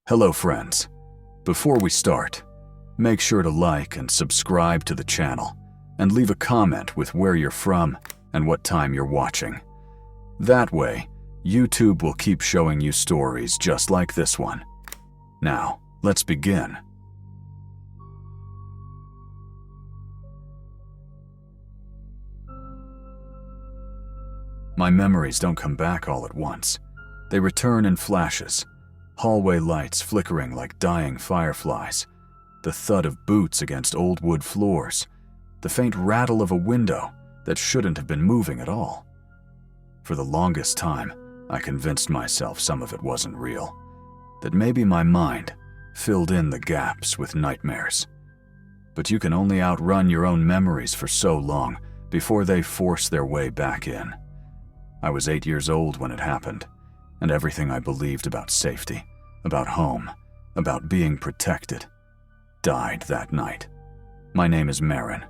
Hello friends. Before we start, make sure to like and subscribe to the channel and leave a comment with where you're from and what time you're watching. That way, YouTube will keep showing you stories just like this one. Now, let's begin. My memories don't come back all at once. They return in flashes. Hallway lights flickering like dying fireflies, the thud of boots against old wood floors, the faint rattle of a window that shouldn't have been moving at all. For the longest time, I convinced myself some of it wasn't real, that maybe my mind filled in the gaps with nightmares. But you can only outrun your own memories for so long before they force their way back in. I was 8 years old when it happened, and everything I believed about safety, about home, about being protected, died that night. My name is Marin,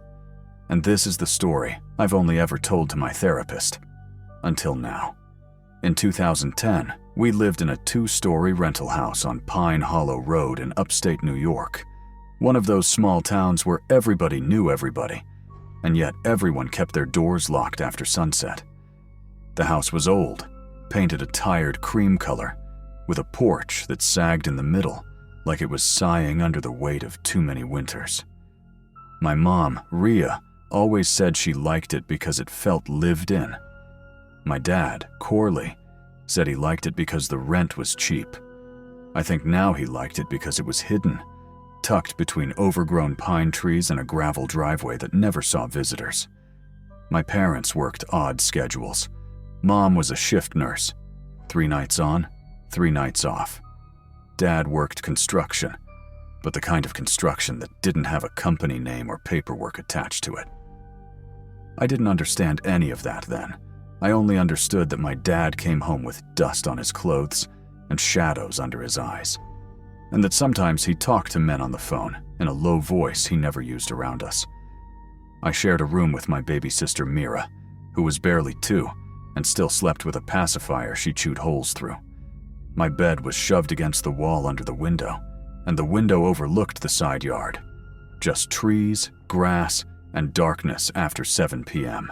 and this is the story I've only ever told to my therapist. Until now. In 2010, we lived in a 2-story rental house on Pine Hollow Road in upstate New York, one of those small towns where everybody knew everybody, and yet everyone kept their doors locked after sunset. The house was old, painted a tired cream color, with a porch that sagged in the middle like it was sighing under the weight of too many winters. My mom, Rhea, always said she liked it because it felt lived in. My dad, Corley, said he liked it because the rent was cheap. I think now he liked it because it was hidden, tucked between overgrown pine trees and a gravel driveway that never saw visitors. My parents worked odd schedules. Mom was a shift nurse, 3 nights on, 3 nights off. Dad worked construction, but the kind of construction that didn't have a company name or paperwork attached to it. I didn't understand any of that then. I only understood that my dad came home with dust on his clothes and shadows under his eyes, and that sometimes he talked to men on the phone in a low voice he never used around us. I shared a room with my baby sister Mira, who was barely 2, and still slept with a pacifier she chewed holes through. My bed was shoved against the wall under the window, and the window overlooked the side yard. Just trees, grass, and darkness after 7 p.m.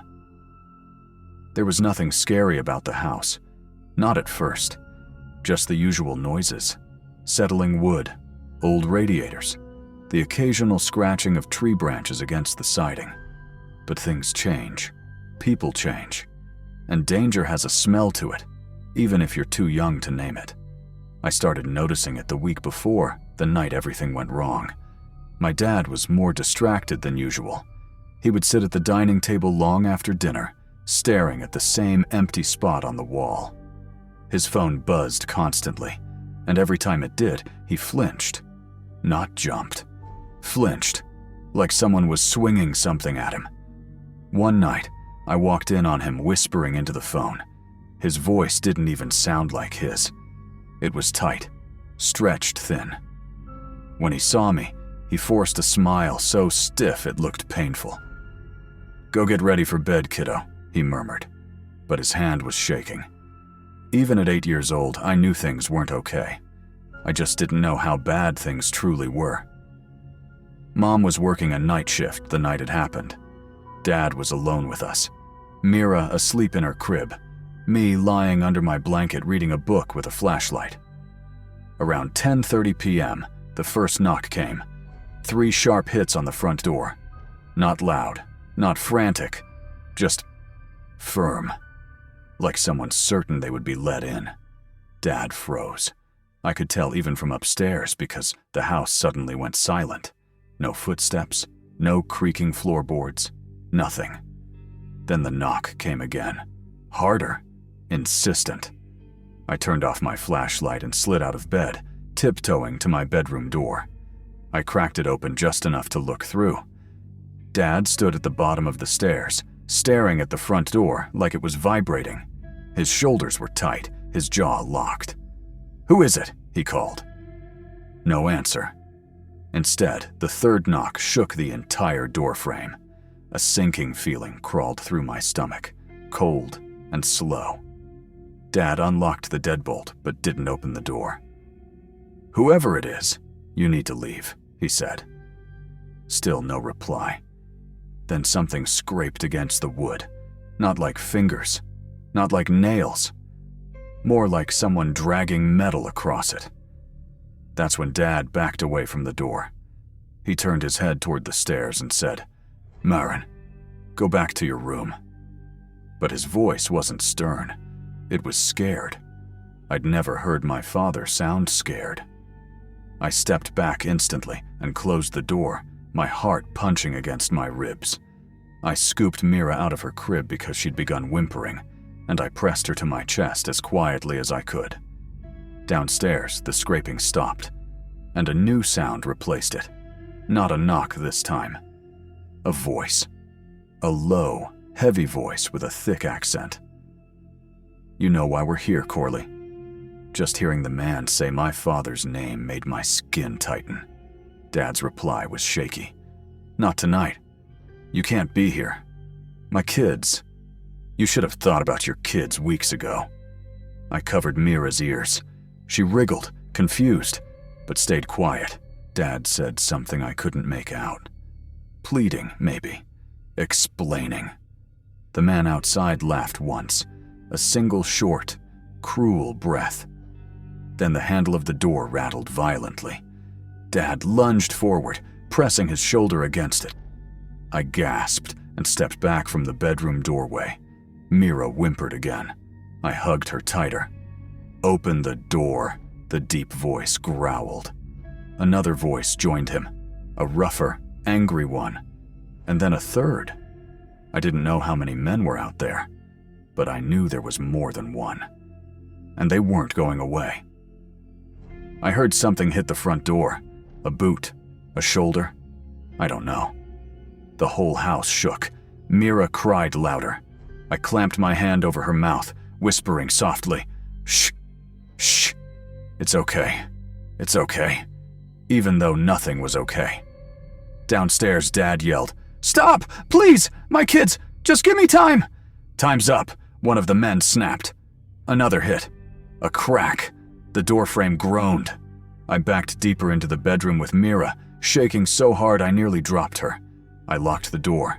There was nothing scary about the house, not at first. Just the usual noises, settling wood, old radiators, the occasional scratching of tree branches against the siding. But things change, people change. And danger has a smell to it, even if you're too young to name it. I started noticing it the week before, the night everything went wrong. My dad was more distracted than usual. He would sit at the dining table long after dinner, staring at the same empty spot on the wall. His phone buzzed constantly, and every time it did, he flinched. Not jumped. Flinched, like someone was swinging something at him. One night, I walked in on him whispering into the phone. His voice didn't even sound like his. It was tight, stretched thin. When he saw me, he forced a smile so stiff it looked painful. "Go get ready for bed, kiddo," he murmured, but his hand was shaking. Even at 8 years old, I knew things weren't okay. I just didn't know how bad things truly were. Mom was working a night shift the night it happened. Dad was alone with us. Mira asleep in her crib, me lying under my blanket reading a book with a flashlight. Around 10:30 p.m., the first knock came. 3 sharp hits on the front door. Not loud, not frantic, just firm, like someone certain they would be let in. Dad froze. I could tell even from upstairs because the house suddenly went silent. No footsteps, no creaking floorboards, nothing. Then the knock came again. Harder, insistent. I turned off my flashlight and slid out of bed, tiptoeing to my bedroom door. I cracked it open just enough to look through. Dad stood at the bottom of the stairs, staring at the front door like it was vibrating. His shoulders were tight, his jaw locked. "Who is it?" he called. No answer. Instead, the third knock shook the entire doorframe. A sinking feeling crawled through my stomach, cold and slow. Dad unlocked the deadbolt but didn't open the door. "Whoever it is, you need to leave," he said. Still no reply. Then something scraped against the wood, not like fingers, not like nails, more like someone dragging metal across it. That's when Dad backed away from the door. He turned his head toward the stairs and said, "Maren, go back to your room." But his voice wasn't stern. It was scared. I'd never heard my father sound scared. I stepped back instantly and closed the door, my heart punching against my ribs. I scooped Mira out of her crib because she'd begun whimpering, and I pressed her to my chest as quietly as I could. Downstairs, the scraping stopped, and a new sound replaced it. Not a knock this time. A voice. A low, heavy voice with a thick accent. "You know why we're here, Corley." Just hearing the man say my father's name made my skin tighten. Dad's reply was shaky. "Not tonight. You can't be here. My kids. You should have thought about your kids weeks ago." I covered Mira's ears. She wriggled, confused, but stayed quiet. Dad said something I couldn't make out. Pleading, maybe. Explaining. The man outside laughed once, a single short, cruel breath. Then the handle of the door rattled violently. Dad lunged forward, pressing his shoulder against it. I gasped and stepped back from the bedroom doorway. Mira whimpered again. I hugged her tighter. "Open the door," the deep voice growled. Another voice joined him, a rougher, angry one, and then a third. I didn't know how many men were out there, but I knew there was more than one. And they weren't going away. I heard something hit the front door. A boot, a shoulder, I don't know. The whole house shook. Mira cried louder. I clamped my hand over her mouth, whispering softly, "Shh, shh, it's okay, it's okay," even though nothing was okay. Downstairs, Dad yelled, "Stop, please, my kids, just give me time." "Time's up," one of the men snapped. Another hit. A crack. The doorframe groaned. I backed deeper into the bedroom with Mira, shaking so hard I nearly dropped her. I locked the door.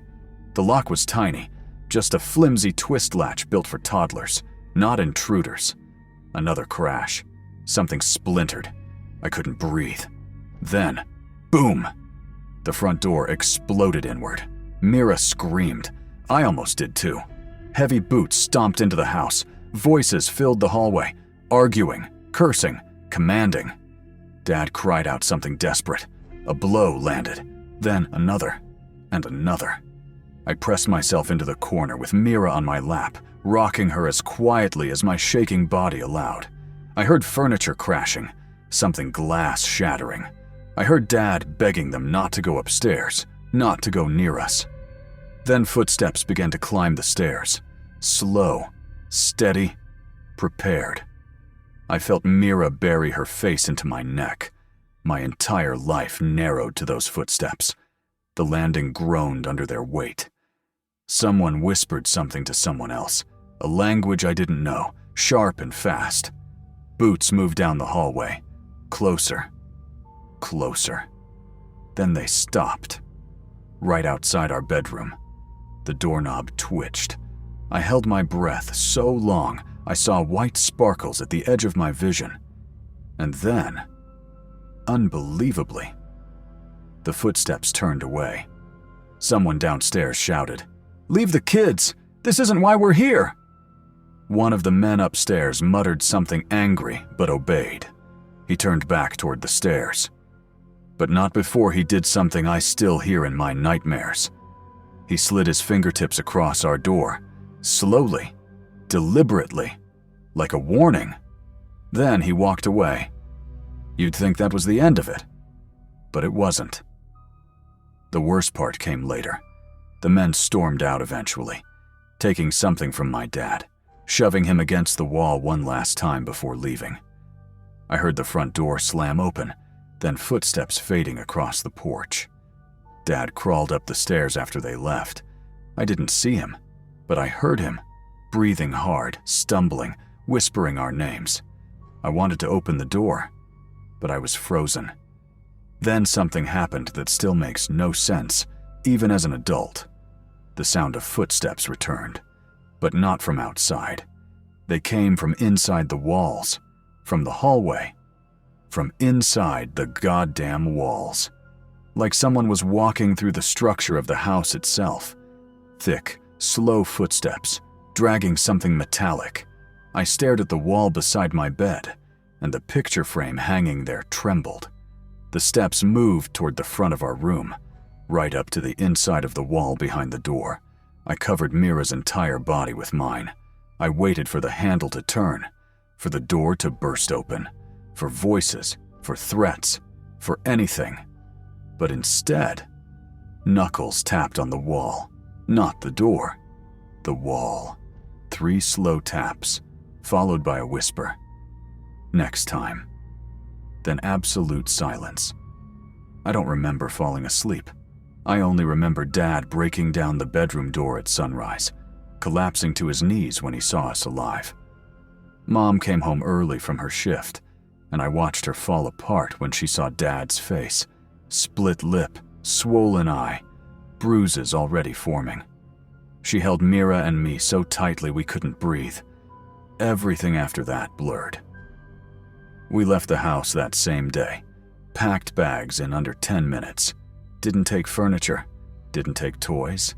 The lock was tiny, just a flimsy twist latch built for toddlers, not intruders. Another crash. Something splintered. I couldn't breathe. Then, boom! The front door exploded inward. Mira screamed. I almost did too. Heavy boots stomped into the house. Voices filled the hallway, arguing, cursing, commanding. Dad cried out something desperate. A blow landed, then another, and another. I pressed myself into the corner with Mira on my lap, rocking her as quietly as my shaking body allowed. I heard furniture crashing, something glass shattering. I heard Dad begging them not to go upstairs, not to go near us. Then footsteps began to climb the stairs. Slow, steady, prepared. I felt Mira bury her face into my neck. My entire life narrowed to those footsteps. The landing groaned under their weight. Someone whispered something to someone else, a language I didn't know, sharp and fast. Boots moved down the hallway. Closer. Closer. Then they stopped. Right outside our bedroom. The doorknob twitched. I held my breath so long I saw white sparkles at the edge of my vision. And then, unbelievably, the footsteps turned away. Someone downstairs shouted, "Leave the kids! This isn't why we're here!" One of the men upstairs muttered something angry but obeyed. He turned back toward the stairs. But not before he did something I still hear in my nightmares. He slid his fingertips across our door, slowly, deliberately, like a warning. Then he walked away. You'd think that was the end of it, but it wasn't. The worst part came later. The men stormed out eventually, taking something from my dad, shoving him against the wall one last time before leaving. I heard the front door slam open, then footsteps fading across the porch. Dad crawled up the stairs after they left. I didn't see him, but I heard him, breathing hard, stumbling, whispering our names. I wanted to open the door, but I was frozen. Then something happened that still makes no sense, even as an adult. The sound of footsteps returned, but not from outside. They came from inside the walls, from the hallway, from inside the goddamn walls. Like someone was walking through the structure of the house itself. Thick, slow footsteps, dragging something metallic. I stared at the wall beside my bed, and the picture frame hanging there trembled. The steps moved toward the front of our room, right up to the inside of the wall behind the door. I covered Mira's entire body with mine. I waited for the handle to turn, for the door to burst open, for voices, for threats, for anything. But instead, knuckles tapped on the wall, not the door, the wall. 3 slow taps, followed by a whisper. Next time. Then absolute silence. I don't remember falling asleep. I only remember Dad breaking down the bedroom door at sunrise, collapsing to his knees when he saw us alive. Mom came home early from her shift, and I watched her fall apart when she saw Dad's face. Split lip, swollen eye, bruises already forming. She held Mira and me so tightly we couldn't breathe. Everything after that blurred. We left the house that same day, packed bags in under 10 minutes. Didn't take furniture, didn't take toys,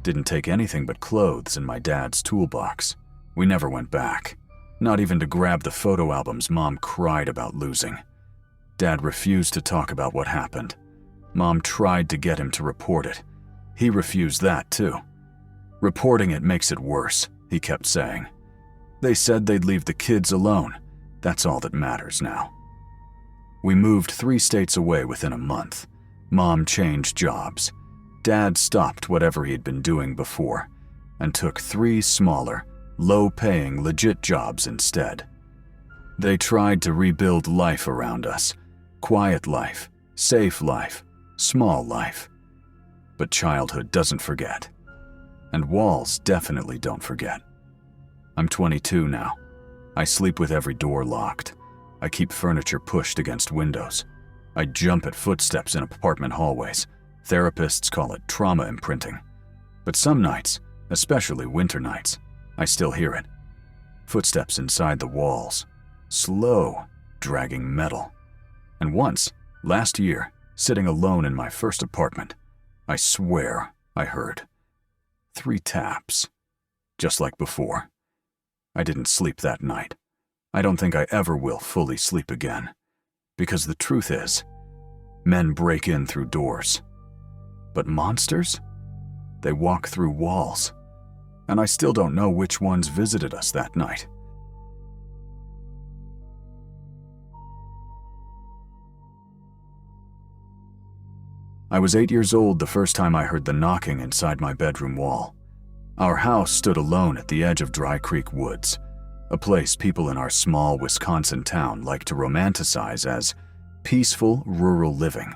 didn't take anything but clothes in my dad's toolbox. We never went back, not even to grab the photo albums Mom cried about losing. Dad refused to talk about what happened. Mom tried to get him to report it. He refused that too. Reporting it makes it worse, he kept saying. They said they'd leave the kids alone. That's all that matters now. We moved 3 states away within a month. Mom changed jobs. Dad stopped whatever he'd been doing before and took 3 smaller, low-paying, legit jobs instead. They tried to rebuild life around us. Quiet life, safe life, small life. But childhood doesn't forget. And walls definitely don't forget. I'm 22 now. I sleep with every door locked. I keep furniture pushed against windows. I jump at footsteps in apartment hallways. Therapists call it trauma imprinting. But some nights, especially winter nights, I still hear it. Footsteps inside the walls. Slow, dragging metal. And once, last year, sitting alone in my first apartment, I swear I heard 3 taps. Just like before. I didn't sleep that night. I don't think I ever will fully sleep again. Because the truth is, men break in through doors. But monsters? They walk through walls. And I still don't know which ones visited us that night. I was 8 years old the first time I heard the knocking inside my bedroom wall. Our house stood alone at the edge of Dry Creek Woods, a place people in our small Wisconsin town like to romanticize as peaceful rural living.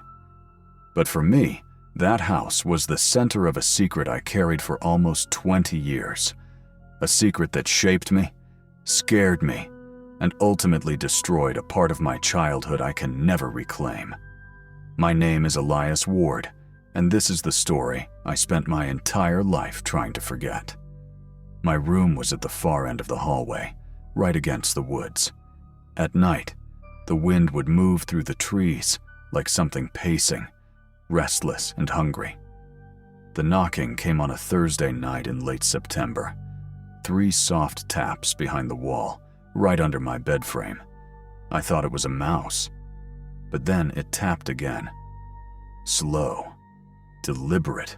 But for me, that house was the center of a secret I carried for almost 20 years. A secret that shaped me, scared me, and ultimately destroyed a part of my childhood I can never reclaim. My name is Elias Ward, and this is the story I spent my entire life trying to forget. My room was at the far end of the hallway, right against the woods. At night, the wind would move through the trees like something pacing, restless and hungry. The knocking came on a Thursday night in late September. 3 soft taps behind the wall, right under my bed frame. I thought it was a mouse, but then it tapped again. Slow, deliberate,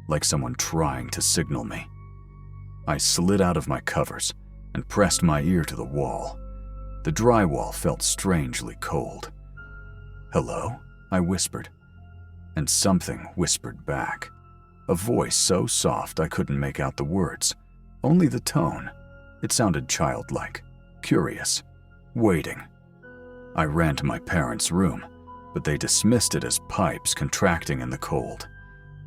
like someone trying to signal me. I slid out of my covers and pressed my ear to the wall. The drywall felt strangely cold. "Hello?" I whispered, and something whispered back. A voice so soft I couldn't make out the words, only the tone. It sounded childlike, curious, waiting. I ran to my parents' room, but they dismissed it as pipes contracting in the cold.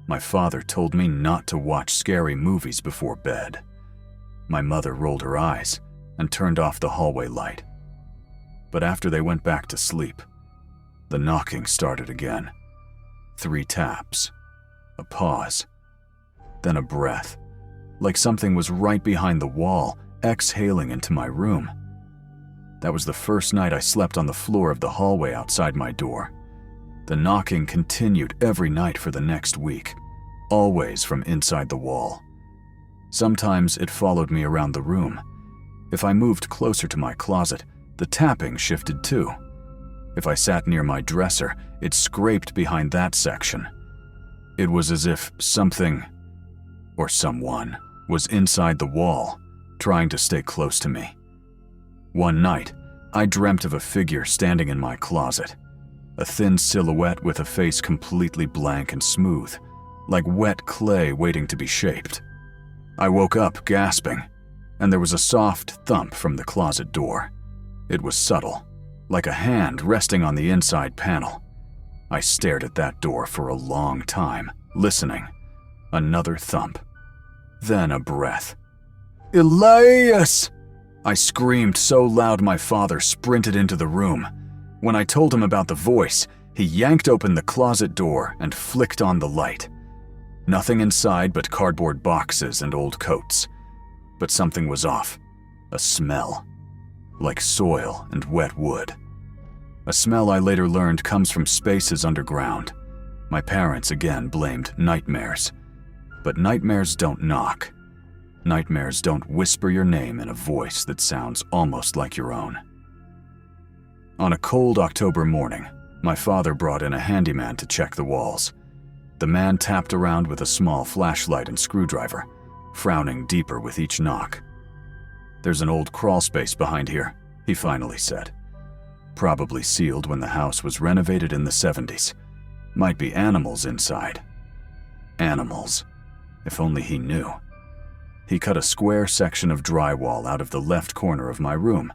My father told me not to watch scary movies before bed. My mother rolled her eyes and turned off the hallway light. But after they went back to sleep, the knocking started again. 3 taps, a pause, then a breath, like something was right behind the wall, exhaling into my room. That was the first night I slept on the floor of the hallway outside my door. The knocking continued every night for the next week, always from inside the wall. Sometimes it followed me around the room. If I moved closer to my closet, the tapping shifted too. If I sat near my dresser, it scraped behind that section. It was as if something, or someone, was inside the wall, trying to stay close to me. One night, I dreamt of a figure standing in my closet, a thin silhouette with a face completely blank and smooth, like wet clay waiting to be shaped. I woke up gasping, and there was a soft thump from the closet door. It was subtle, like a hand resting on the inside panel. I stared at that door for a long time, listening. Another thump. Then a breath. "Elias!" I screamed so loud my father sprinted into the room. When I told him about the voice, he yanked open the closet door and flicked on the light. Nothing inside but cardboard boxes and old coats. But something was off. A smell. Like soil and wet wood. A smell I later learned comes from spaces underground. My parents again blamed nightmares. But nightmares don't knock. Nightmares don't whisper your name in a voice that sounds almost like your own. On a cold October morning, my father brought in a handyman to check the walls. The man tapped around with a small flashlight and screwdriver, frowning deeper with each knock. "There's an old crawl space behind here," he finally said. "Probably sealed when the house was renovated in the 70s. Might be animals inside." Animals. If only he knew. He cut a square section of drywall out of the left corner of my room,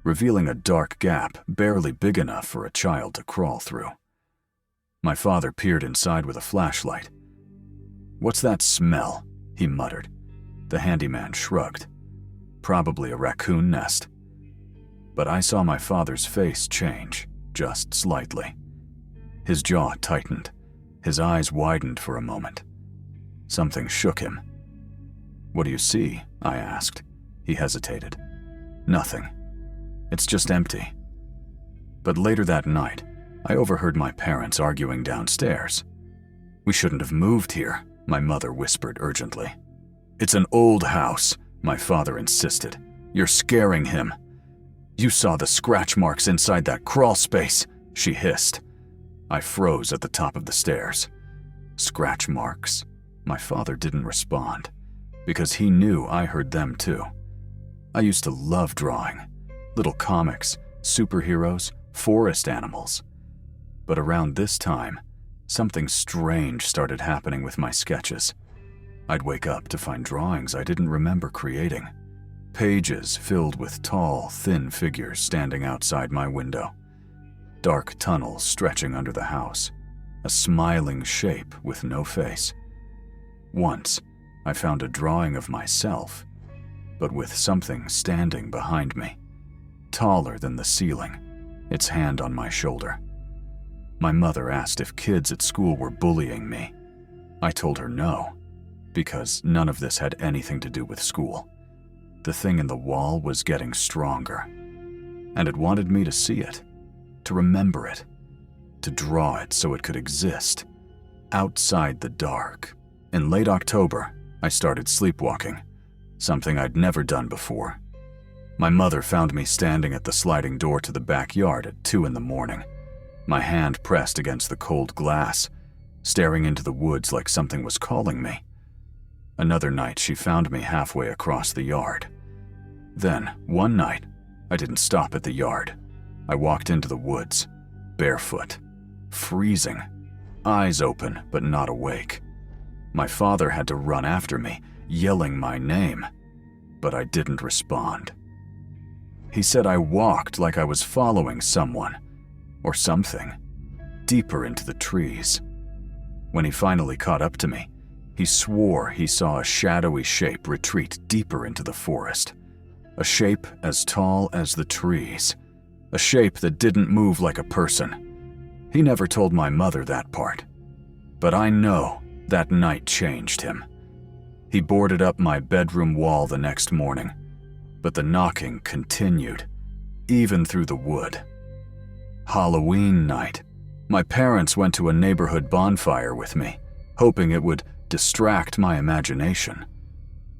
revealing a dark gap barely big enough for a child to crawl through. My father peered inside with a flashlight. "What's that smell?" he muttered. The handyman shrugged. "Probably a raccoon nest." But I saw my father's face change, just slightly. His jaw tightened. His eyes widened for a moment. Something shook him. "What do you see?" I asked. He hesitated. "Nothing. It's just empty." But later that night, I overheard my parents arguing downstairs. "We shouldn't have moved here," my mother whispered urgently. "It's an old house," my father insisted. "You're scaring him." "You saw the scratch marks inside that crawl space," she hissed. I froze at the top of the stairs. Scratch marks. My father didn't respond, because he knew I heard them too. I used to love drawing. Little comics, superheroes, forest animals. But around this time, something strange started happening with my sketches. I'd wake up to find drawings I didn't remember creating. Pages filled with tall, thin figures standing outside my window. Dark tunnels stretching under the house. A smiling shape with no face. Once, I found a drawing of myself, but with something standing behind me. Taller than the ceiling, its hand on my shoulder. My mother asked if kids at school were bullying me. I told her no, because none of this had anything to do with school. The thing in the wall was getting stronger, and it wanted me to see it, to remember it, to draw it so it could exist, outside the dark. In late October, I started sleepwalking, something I'd never done before. My mother found me standing at the sliding door to the backyard at 2 in the morning, my hand pressed against the cold glass, staring into the woods like something was calling me. Another night, she found me halfway across the yard. Then, one night, I didn't stop at the yard. I walked into the woods, barefoot, freezing, eyes open but not awake. My father had to run after me, yelling my name, but I didn't respond. He said I walked like I was following someone, or something, deeper into the trees. When he finally caught up to me, he swore he saw a shadowy shape retreat deeper into the forest, a shape as tall as the trees, a shape that didn't move like a person. He never told my mother that part. But I know that night changed him. He boarded up my bedroom wall the next morning, but the knocking continued, even through the wood. Halloween night, my parents went to a neighborhood bonfire with me, hoping it would distract my imagination.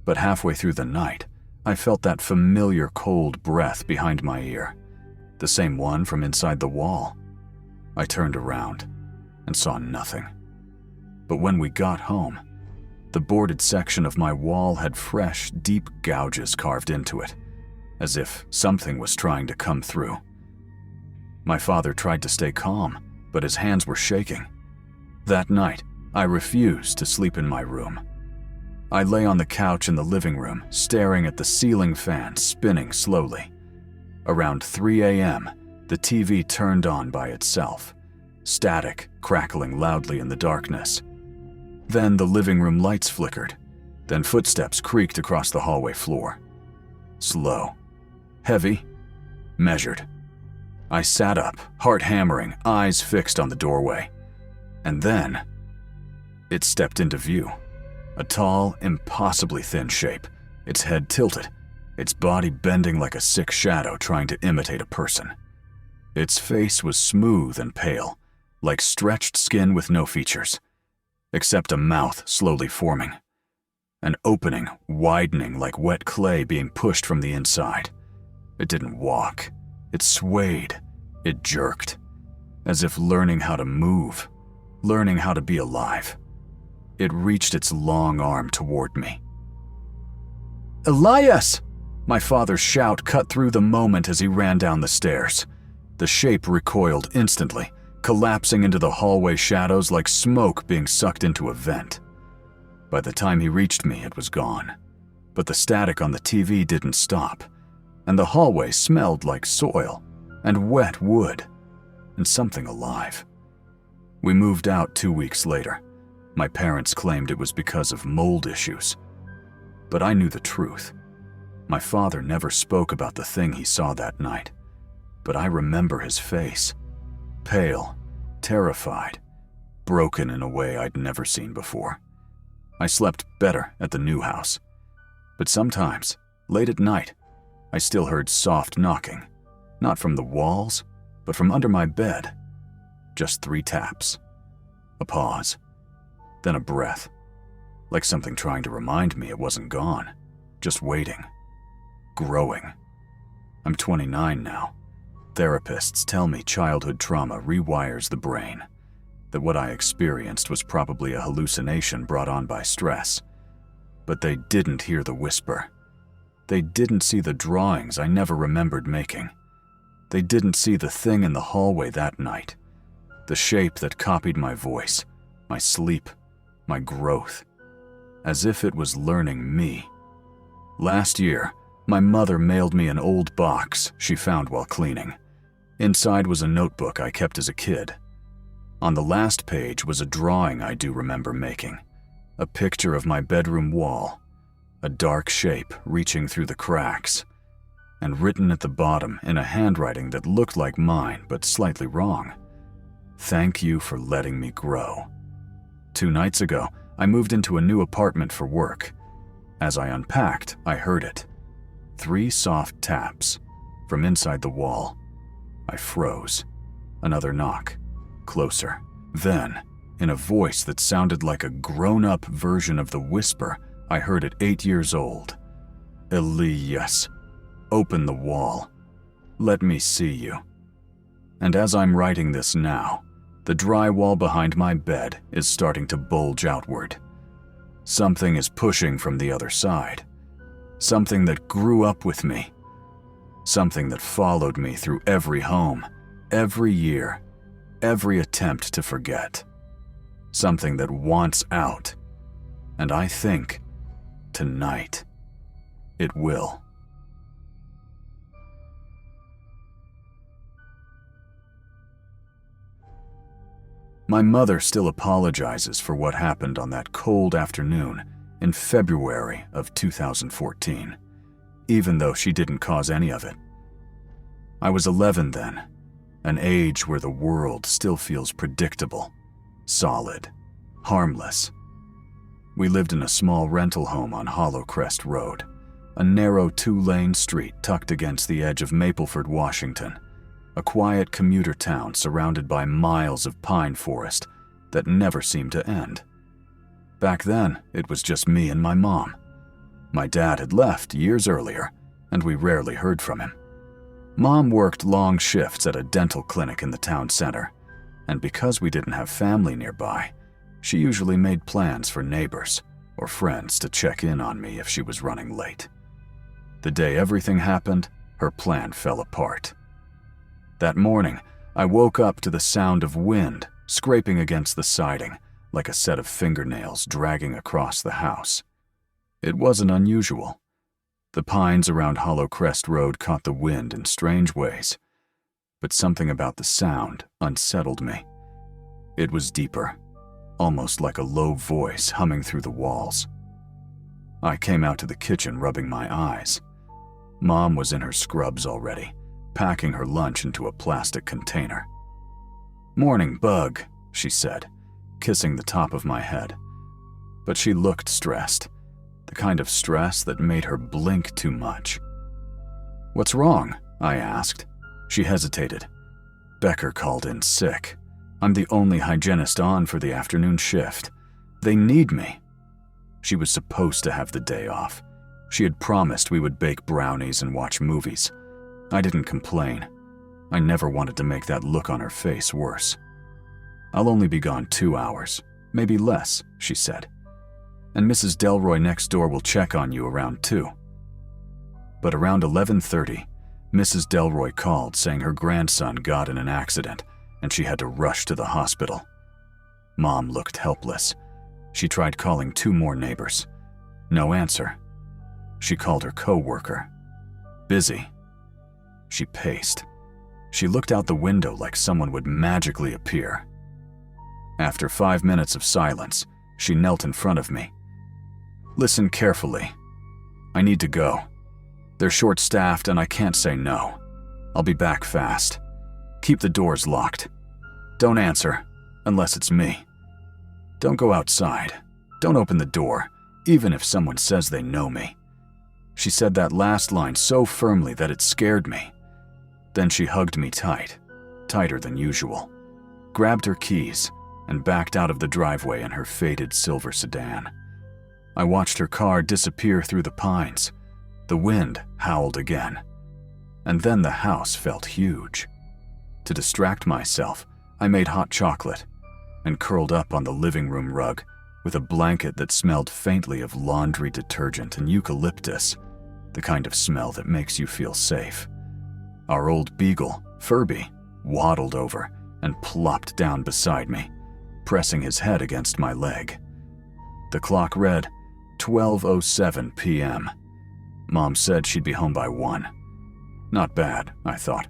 But halfway through the night, I felt that familiar cold breath behind my ear, the same one from inside the wall. I turned around and saw nothing. But when we got home, the boarded section of my wall had fresh, deep gouges carved into it, as if something was trying to come through. My father tried to stay calm, but his hands were shaking. That night, I refused to sleep in my room. I lay on the couch in the living room, staring at the ceiling fan spinning slowly. Around 3 a.m., the TV turned on by itself, static crackling loudly in the darkness. Then the living room lights flickered. Then footsteps creaked across the hallway floor. Slow, heavy, measured. I sat up, heart hammering, eyes fixed on the doorway. And then, it stepped into view. A tall, impossibly thin shape, its head tilted, its body bending like a sick shadow trying to imitate a person. Its face was smooth and pale, like stretched skin with no features, except a mouth slowly forming. An opening widening like wet clay being pushed from the inside. It didn't walk. It swayed. It jerked, as if learning how to move, learning how to be alive. It reached its long arm toward me. "Elias!" My father's shout cut through the moment as he ran down the stairs. The shape recoiled instantly, collapsing into the hallway shadows like smoke being sucked into a vent. By the time he reached me, it was gone. But the static on the TV didn't stop, and the hallway smelled like soil and wet wood and something alive. We moved out 2 weeks later. My parents claimed it was because of mold issues. But I knew the truth. My father never spoke about the thing he saw that night. But I remember his face. Pale, terrified, broken in a way I'd never seen before. I slept better at the new house. But sometimes, late at night, I still heard soft knocking. Not from the walls, but from under my bed. Just 3 taps. A pause. Then a breath, like something trying to remind me it wasn't gone, just waiting, growing. I'm 29 now. Therapists tell me childhood trauma rewires the brain, that what I experienced was probably a hallucination brought on by stress. But they didn't hear the whisper. They didn't see the drawings I never remembered making. They didn't see the thing in the hallway that night, the shape that copied my voice, my sleep, my growth, as if it was learning me. Last year, my mother mailed me an old box she found while cleaning. Inside was a notebook I kept as a kid. On the last page was a drawing I do remember making, a picture of my bedroom wall, a dark shape reaching through the cracks, and written at the bottom in a handwriting that looked like mine but slightly wrong. "Thank you for letting me grow." 2 nights ago, I moved into a new apartment for work. As I unpacked, I heard it. 3 soft taps from inside the wall. I froze. Another knock. Closer. Then, in a voice that sounded like a grown-up version of the whisper I heard at 8 years old. "Elias, open the wall. Let me see you." And as I'm writing this now, the drywall behind my bed is starting to bulge outward. Something is pushing from the other side. Something that grew up with me. Something that followed me through every home, every year, every attempt to forget. Something that wants out. And I think, tonight, it will. My mother still apologizes for what happened on that cold afternoon in February of 2014, even though she didn't cause any of it. I was 11 then, an age where the world still feels predictable, solid, harmless. We lived in a small rental home on Hollow Crest Road, a narrow 2-lane street tucked against the edge of Mapleford, Washington, a quiet commuter town surrounded by miles of pine forest that never seemed to end. Back then, it was just me and my mom. My dad had left years earlier, and we rarely heard from him. Mom worked long shifts at a dental clinic in the town center, and because we didn't have family nearby, she usually made plans for neighbors or friends to check in on me if she was running late. The day everything happened, her plan fell apart. That morning, I woke up to the sound of wind scraping against the siding like a set of fingernails dragging across the house. It wasn't unusual. The pines around Hollow Crest Road caught the wind in strange ways, but something about the sound unsettled me. It was deeper, almost like a low voice humming through the walls. I came out to the kitchen rubbing my eyes. Mom was in her scrubs already, packing her lunch into a plastic container. "Morning, Bug," she said, kissing the top of my head. But she looked stressed, the kind of stress that made her blink too much. "What's wrong?" I asked. She hesitated. "Becker called in sick. I'm the only hygienist on for the afternoon shift. They need me." She was supposed to have the day off. She had promised we would bake brownies and watch movies. I didn't complain. I never wanted to make that look on her face worse. "I'll only be gone 2 hours, maybe less," she said. "And Mrs. Delroy next door will check on you around 2. But around 11:30, Mrs. Delroy called saying her grandson got in an accident and she had to rush to the hospital. Mom looked helpless. She tried calling 2 more neighbors. No answer. She called her co-worker. "Busy." She paced. She looked out the window like someone would magically appear. After 5 minutes of silence, she knelt in front of me. "Listen carefully. I need to go. They're short-staffed and I can't say no. I'll be back fast. Keep the doors locked. Don't answer, unless it's me. Don't go outside. Don't open the door, even if someone says they know me." She said that last line so firmly that it scared me. Then she hugged me tight, tighter than usual, grabbed her keys, and backed out of the driveway in her faded silver sedan. I watched her car disappear through the pines. The wind howled again. And then the house felt huge. To distract myself, I made hot chocolate and curled up on the living room rug with a blanket that smelled faintly of laundry detergent and eucalyptus, the kind of smell that makes you feel safe. Our old beagle, Furby, waddled over and plopped down beside me, pressing his head against my leg. The clock read 12:07 p.m. Mom said she'd be home by 1. Not bad, I thought.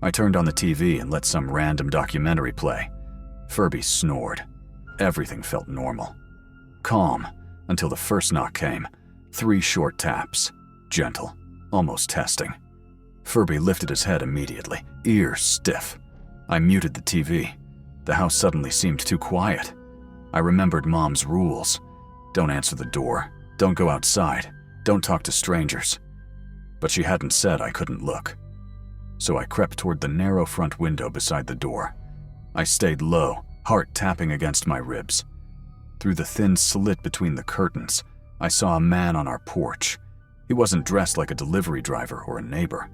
I turned on the TV and let some random documentary play. Furby snored. Everything felt normal. Calm, until the first knock came. 3 short taps. Gentle, almost testing. Furby lifted his head immediately, ears stiff. I muted the TV. The house suddenly seemed too quiet. I remembered Mom's rules. Don't answer the door. Don't go outside. Don't talk to strangers. But she hadn't said I couldn't look. So I crept toward the narrow front window beside the door. I stayed low, heart tapping against my ribs. Through the thin slit between the curtains, I saw a man on our porch. He wasn't dressed like a delivery driver or a neighbor.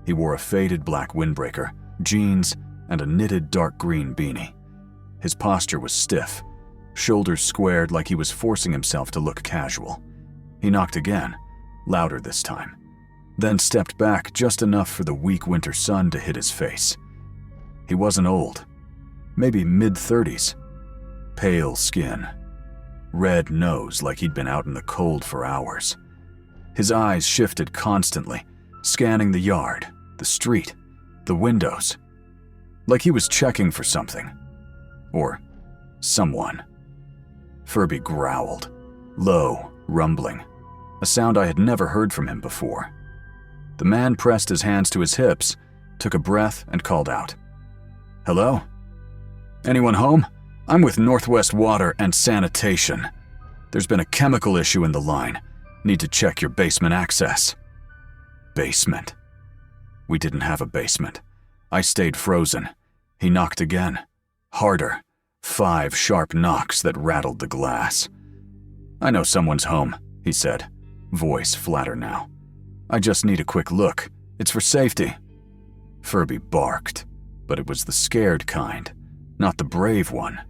He wore a faded black windbreaker, jeans, and a knitted dark green beanie. His posture was stiff, shoulders squared like he was forcing himself to look casual. He knocked again, louder this time, then stepped back just enough for the weak winter sun to hit his face. He wasn't old, maybe mid-30s. Pale skin, red nose like he'd been out in the cold for hours. His eyes shifted constantly, scanning the yard, the street, the windows, like he was checking for something. Or someone. Furby growled, low, rumbling, a sound I had never heard from him before. The man pressed his hands to his hips took a breath, and called out. "Hello? Anyone home? I'm with Northwest Water and Sanitation. There's been a chemical issue in the line. Need to check your basement access." Basement. We didn't have a basement. I stayed frozen. He knocked again. Harder. 5 sharp knocks that rattled the glass. "I know someone's home," he said, voice flatter now. "I just need a quick look. It's for safety." Furby barked, but it was the scared kind, not the brave one.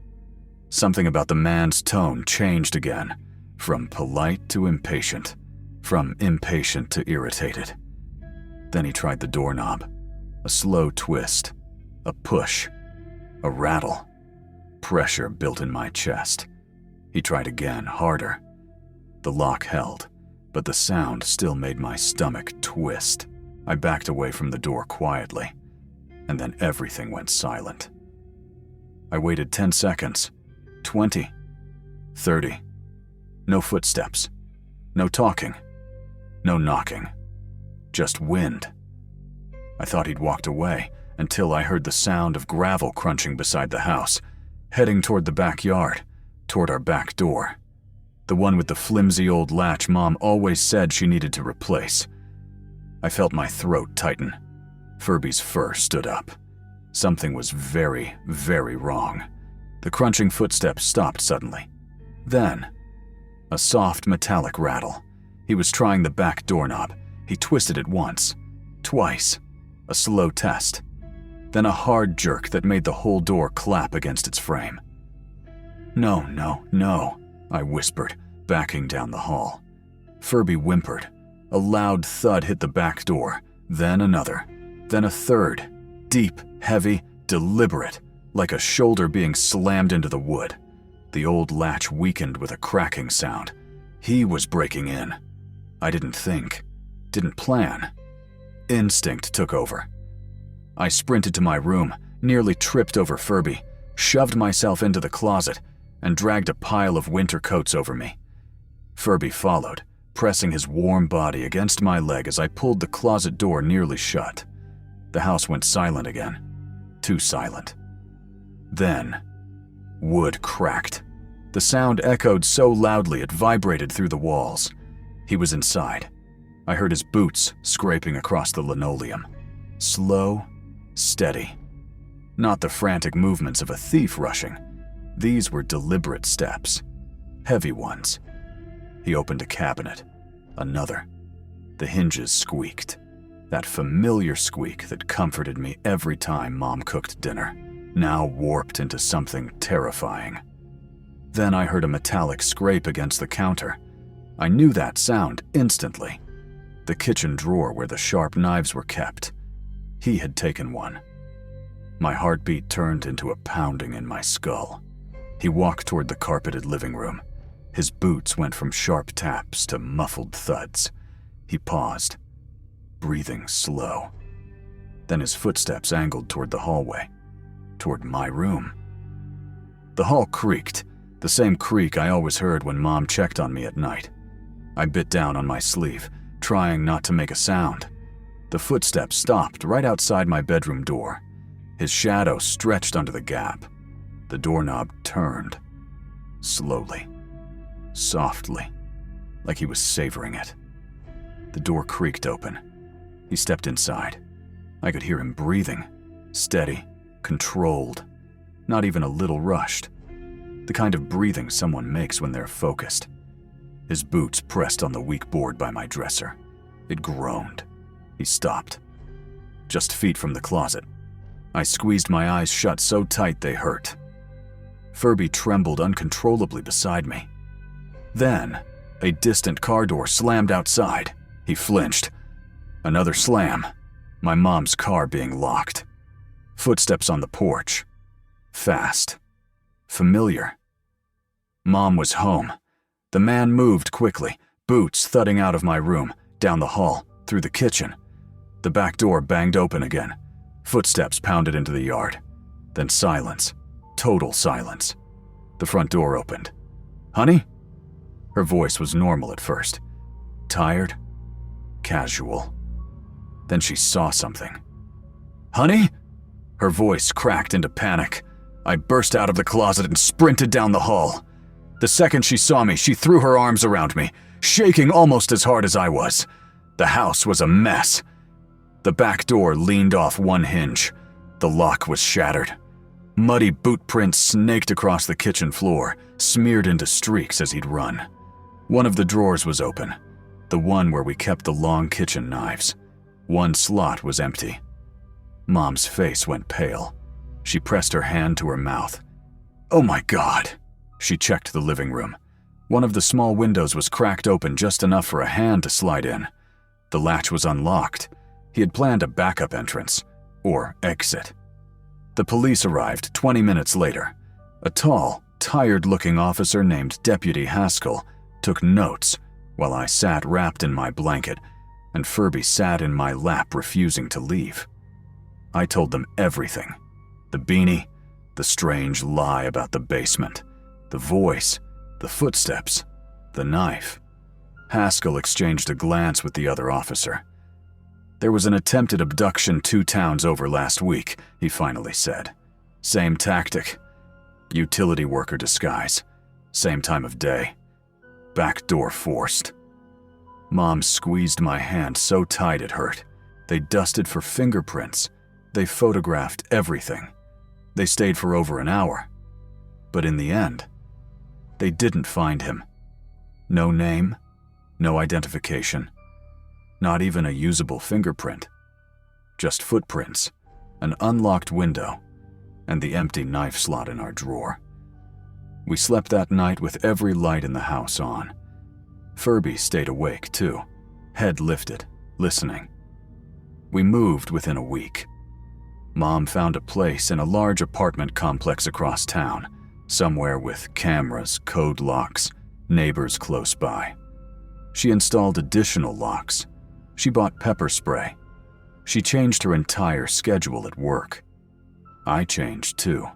Something about the man's tone changed again, from polite to impatient, from impatient to irritated. Then he tried the doorknob. A slow twist, a push, a rattle. Pressure built in my chest. He tried again, harder. The lock held, but the sound still made my stomach twist. I backed away from the door quietly, and then everything went silent. I waited 10 seconds, 20, 30. No footsteps, no talking, no knocking, just wind. I thought he'd walked away until I heard the sound of gravel crunching beside the house, heading toward the backyard, toward our back door. The one with the flimsy old latch Mom always said she needed to replace. I felt my throat tighten. Furby's fur stood up. Something was very, very wrong. The crunching footsteps stopped suddenly. Then, a soft metallic rattle. He was trying the back doorknob. He twisted it once, twice, a slow test. Then a hard jerk that made the whole door clap against its frame. "No, no, no," I whispered, backing down the hall. Furby whimpered. A loud thud hit the back door, then another, then a third, deep, heavy, deliberate, like a shoulder being slammed into the wood. The old latch weakened with a cracking sound. He was breaking in. I didn't think, didn't plan. Instinct took over. I sprinted to my room, nearly tripped over Furby, shoved myself into the closet, and dragged a pile of winter coats over me. Furby followed, pressing his warm body against my leg as I pulled the closet door nearly shut. The house went silent again. Too silent. Then, wood cracked. The sound echoed so loudly it vibrated through the walls. He was inside. I heard his boots scraping across the linoleum. Slow, steady. Not the frantic movements of a thief rushing. These were deliberate steps. Heavy ones. He opened a cabinet. Another. The hinges squeaked. That familiar squeak that comforted me every time Mom cooked dinner, now warped into something terrifying. Then I heard a metallic scrape against the counter. I knew that sound instantly. The kitchen drawer where the sharp knives were kept. He had taken one. My heartbeat turned into a pounding in my skull. He walked toward the carpeted living room. His boots went from sharp taps to muffled thuds. He paused, breathing slow. Then his footsteps angled toward the hallway, toward my room. The hall creaked, the same creak I always heard when Mom checked on me at night. I bit down on my sleeve, trying not to make a sound. The footsteps stopped right outside my bedroom door. His shadow stretched under the gap. The doorknob turned, slowly, softly, like he was savoring it. The door creaked open. He stepped inside. I could hear him breathing, steady, controlled, not even a little rushed. The kind of breathing someone makes when they're focused. His boots pressed on the weak board by my dresser. It groaned. He stopped. Just feet from the closet. I squeezed my eyes shut so tight they hurt. Furby trembled uncontrollably beside me. Then, a distant car door slammed outside. He flinched. Another slam. My mom's car being locked. Footsteps on the porch. Fast. Familiar. Mom was home. The man moved quickly, boots thudding out of my room, down the hall, through the kitchen. The back door banged open again. Footsteps pounded into the yard. Then silence. Total silence. The front door opened. "Honey?" Her voice was normal at first. Tired. Casual. Then she saw something. Honey?" Her voice cracked into panic. I burst out of the closet and sprinted down the hall. The second she saw me, she threw her arms around me, shaking almost as hard as I was. The house was a mess. The back door leaned off one hinge. The lock was shattered. Muddy boot prints snaked across the kitchen floor, smeared into streaks as he'd run. One of the drawers was open, the one where we kept the long kitchen knives. One slot was empty. Mom's face went pale. She pressed her hand to her mouth. "Oh my God!" She checked the living room. One of the small windows was cracked open just enough for a hand to slide in. The latch was unlocked. He had planned a backup entrance, or exit. The police arrived 20 minutes later. A tall, tired-looking officer named Deputy Haskell took notes while I sat wrapped in my blanket, and Furby sat in my lap refusing to leave. I told them everything. The beanie, the strange lie about the basement, the voice, the footsteps, the knife. Haskell exchanged a glance with the other officer. "There was an attempted abduction 2 towns over last week," he finally said. "Same tactic. Utility worker disguise. Same time of day. Back door forced." Mom squeezed my hand so tight it hurt. They dusted for fingerprints. They photographed everything. They stayed for over an hour. But in the end, they didn't find him. No name, no identification, not even a usable fingerprint. Just footprints, an unlocked window, and the empty knife slot in our drawer. We slept that night with every light in the house on. Furby stayed awake too, head lifted, listening. We moved within a week. Mom found a place in a large apartment complex across town, somewhere with cameras, code locks, neighbors close by. She installed additional locks. She bought pepper spray. She changed her entire schedule at work. I changed too.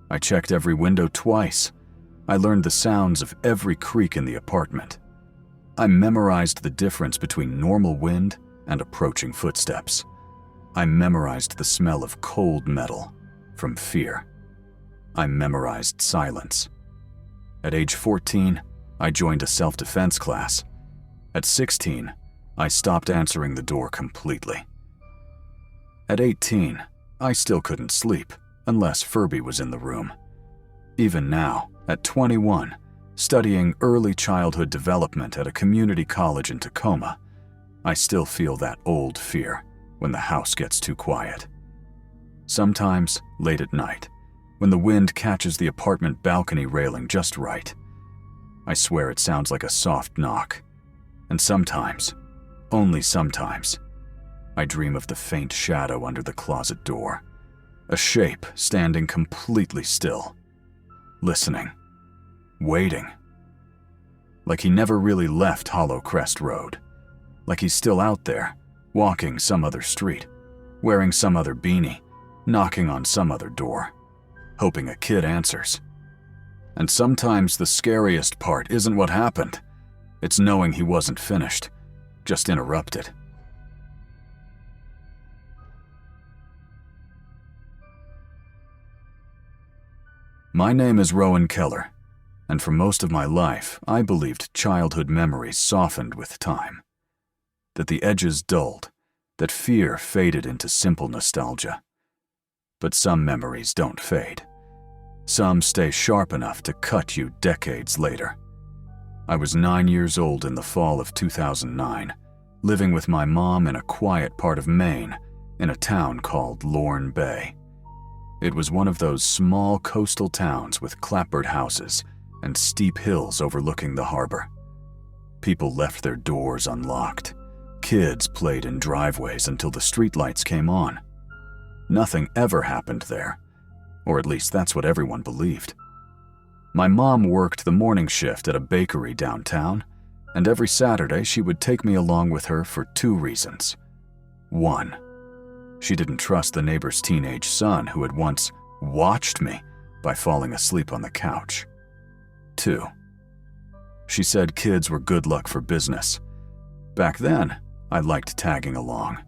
I checked every window twice. I learned the sounds of every creak in the apartment. I memorized the difference between normal wind and approaching footsteps. I memorized the smell of cold metal from fear. I memorized silence. At age 14, I joined a self-defense class. At 16, I stopped answering the door completely. At 18, I still couldn't sleep unless Furby was in the room. Even now, at 21, studying early childhood development at a community college in Tacoma, I still feel that old fear when the house gets too quiet. Sometimes, late at night, when the wind catches the apartment balcony railing just right, I swear it sounds like a soft knock. And sometimes, only sometimes, I dream of the faint shadow under the closet door, a shape standing completely still, listening, waiting. Like he never really left Hollow Crest Road. Like he's still out there, walking some other street, wearing some other beanie, knocking on some other door, hoping a kid answers. And sometimes the scariest part isn't what happened. It's knowing he wasn't finished, just interrupted. My name is Rowan Keller, and for most of my life, I believed childhood memories softened with time. That the edges dulled, that fear faded into simple nostalgia. But some memories don't fade. Some stay sharp enough to cut you decades later. I was 9 years old in the fall of 2009, living with my mom in a quiet part of Maine, in a town called Lorne Bay. It was one of those small coastal towns with clapboard houses and steep hills overlooking the harbor. People left their doors unlocked. Kids played in driveways until the streetlights came on. Nothing ever happened there, or at least that's what everyone believed. My mom worked the morning shift at a bakery downtown, and every Saturday she would take me along with her for 2 reasons. 1, she didn't trust the neighbor's teenage son who had once watched me by falling asleep on the couch. 2, she said kids were good luck for business. Back then, I liked tagging along.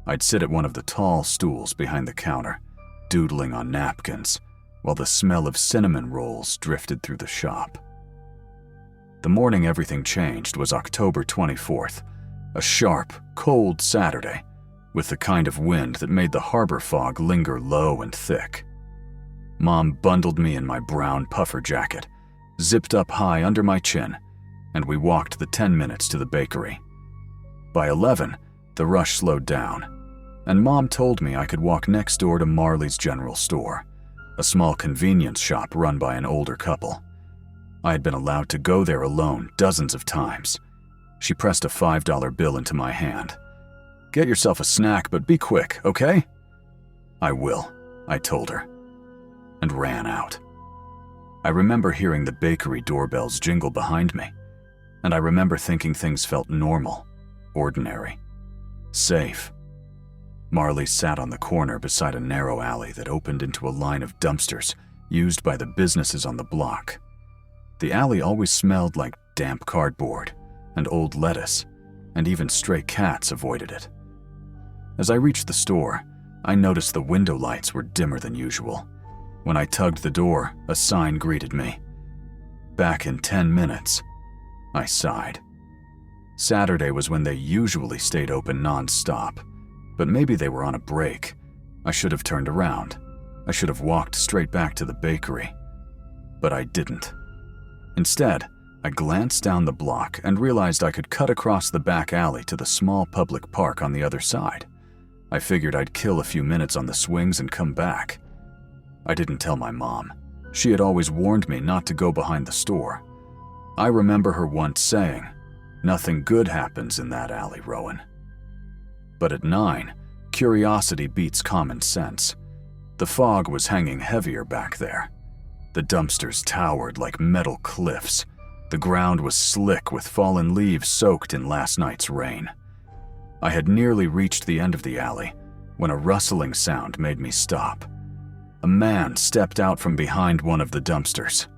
I'd sit at one of the tall stools behind the counter, doodling on napkins, while the smell of cinnamon rolls drifted through the shop. The morning everything changed was October 24th, a sharp, cold Saturday, with the kind of wind that made the harbor fog linger low and thick. Mom bundled me in my brown puffer jacket, zipped up high under my chin, and we walked the 10 minutes to the bakery. By 11, the rush slowed down, and Mom told me I could walk next door to Marley's General Store, a small convenience shop run by an older couple. I had been allowed to go there alone dozens of times. She pressed a $5 bill into my hand. "Get yourself a snack, but be quick, okay?" "I will," I told her, and ran out. I remember hearing the bakery doorbells jingle behind me, and I remember thinking things felt normal, ordinary, safe. Marley sat on the corner beside a narrow alley that opened into a line of dumpsters used by the businesses on the block. The alley always smelled like damp cardboard and old lettuce, and even stray cats avoided it. As I reached the store, I noticed the window lights were dimmer than usual. When I tugged the door, a sign greeted me. "Back in 10 minutes." I sighed. Saturday was when they usually stayed open non-stop, but maybe they were on a break. I should have turned around. I should have walked straight back to the bakery. But I didn't. Instead, I glanced down the block and realized I could cut across the back alley to the small public park on the other side. I figured I'd kill a few minutes on the swings and come back. I didn't tell my mom. She had always warned me not to go behind the store. I remember her once saying, "Nothing good happens in that alley, Rowan." But at 9, curiosity beats common sense. The fog was hanging heavier back there. The dumpsters towered like metal cliffs. The ground was slick with fallen leaves soaked in last night's rain. I had nearly reached the end of the alley when a rustling sound made me stop. A man stepped out from behind one of the dumpsters.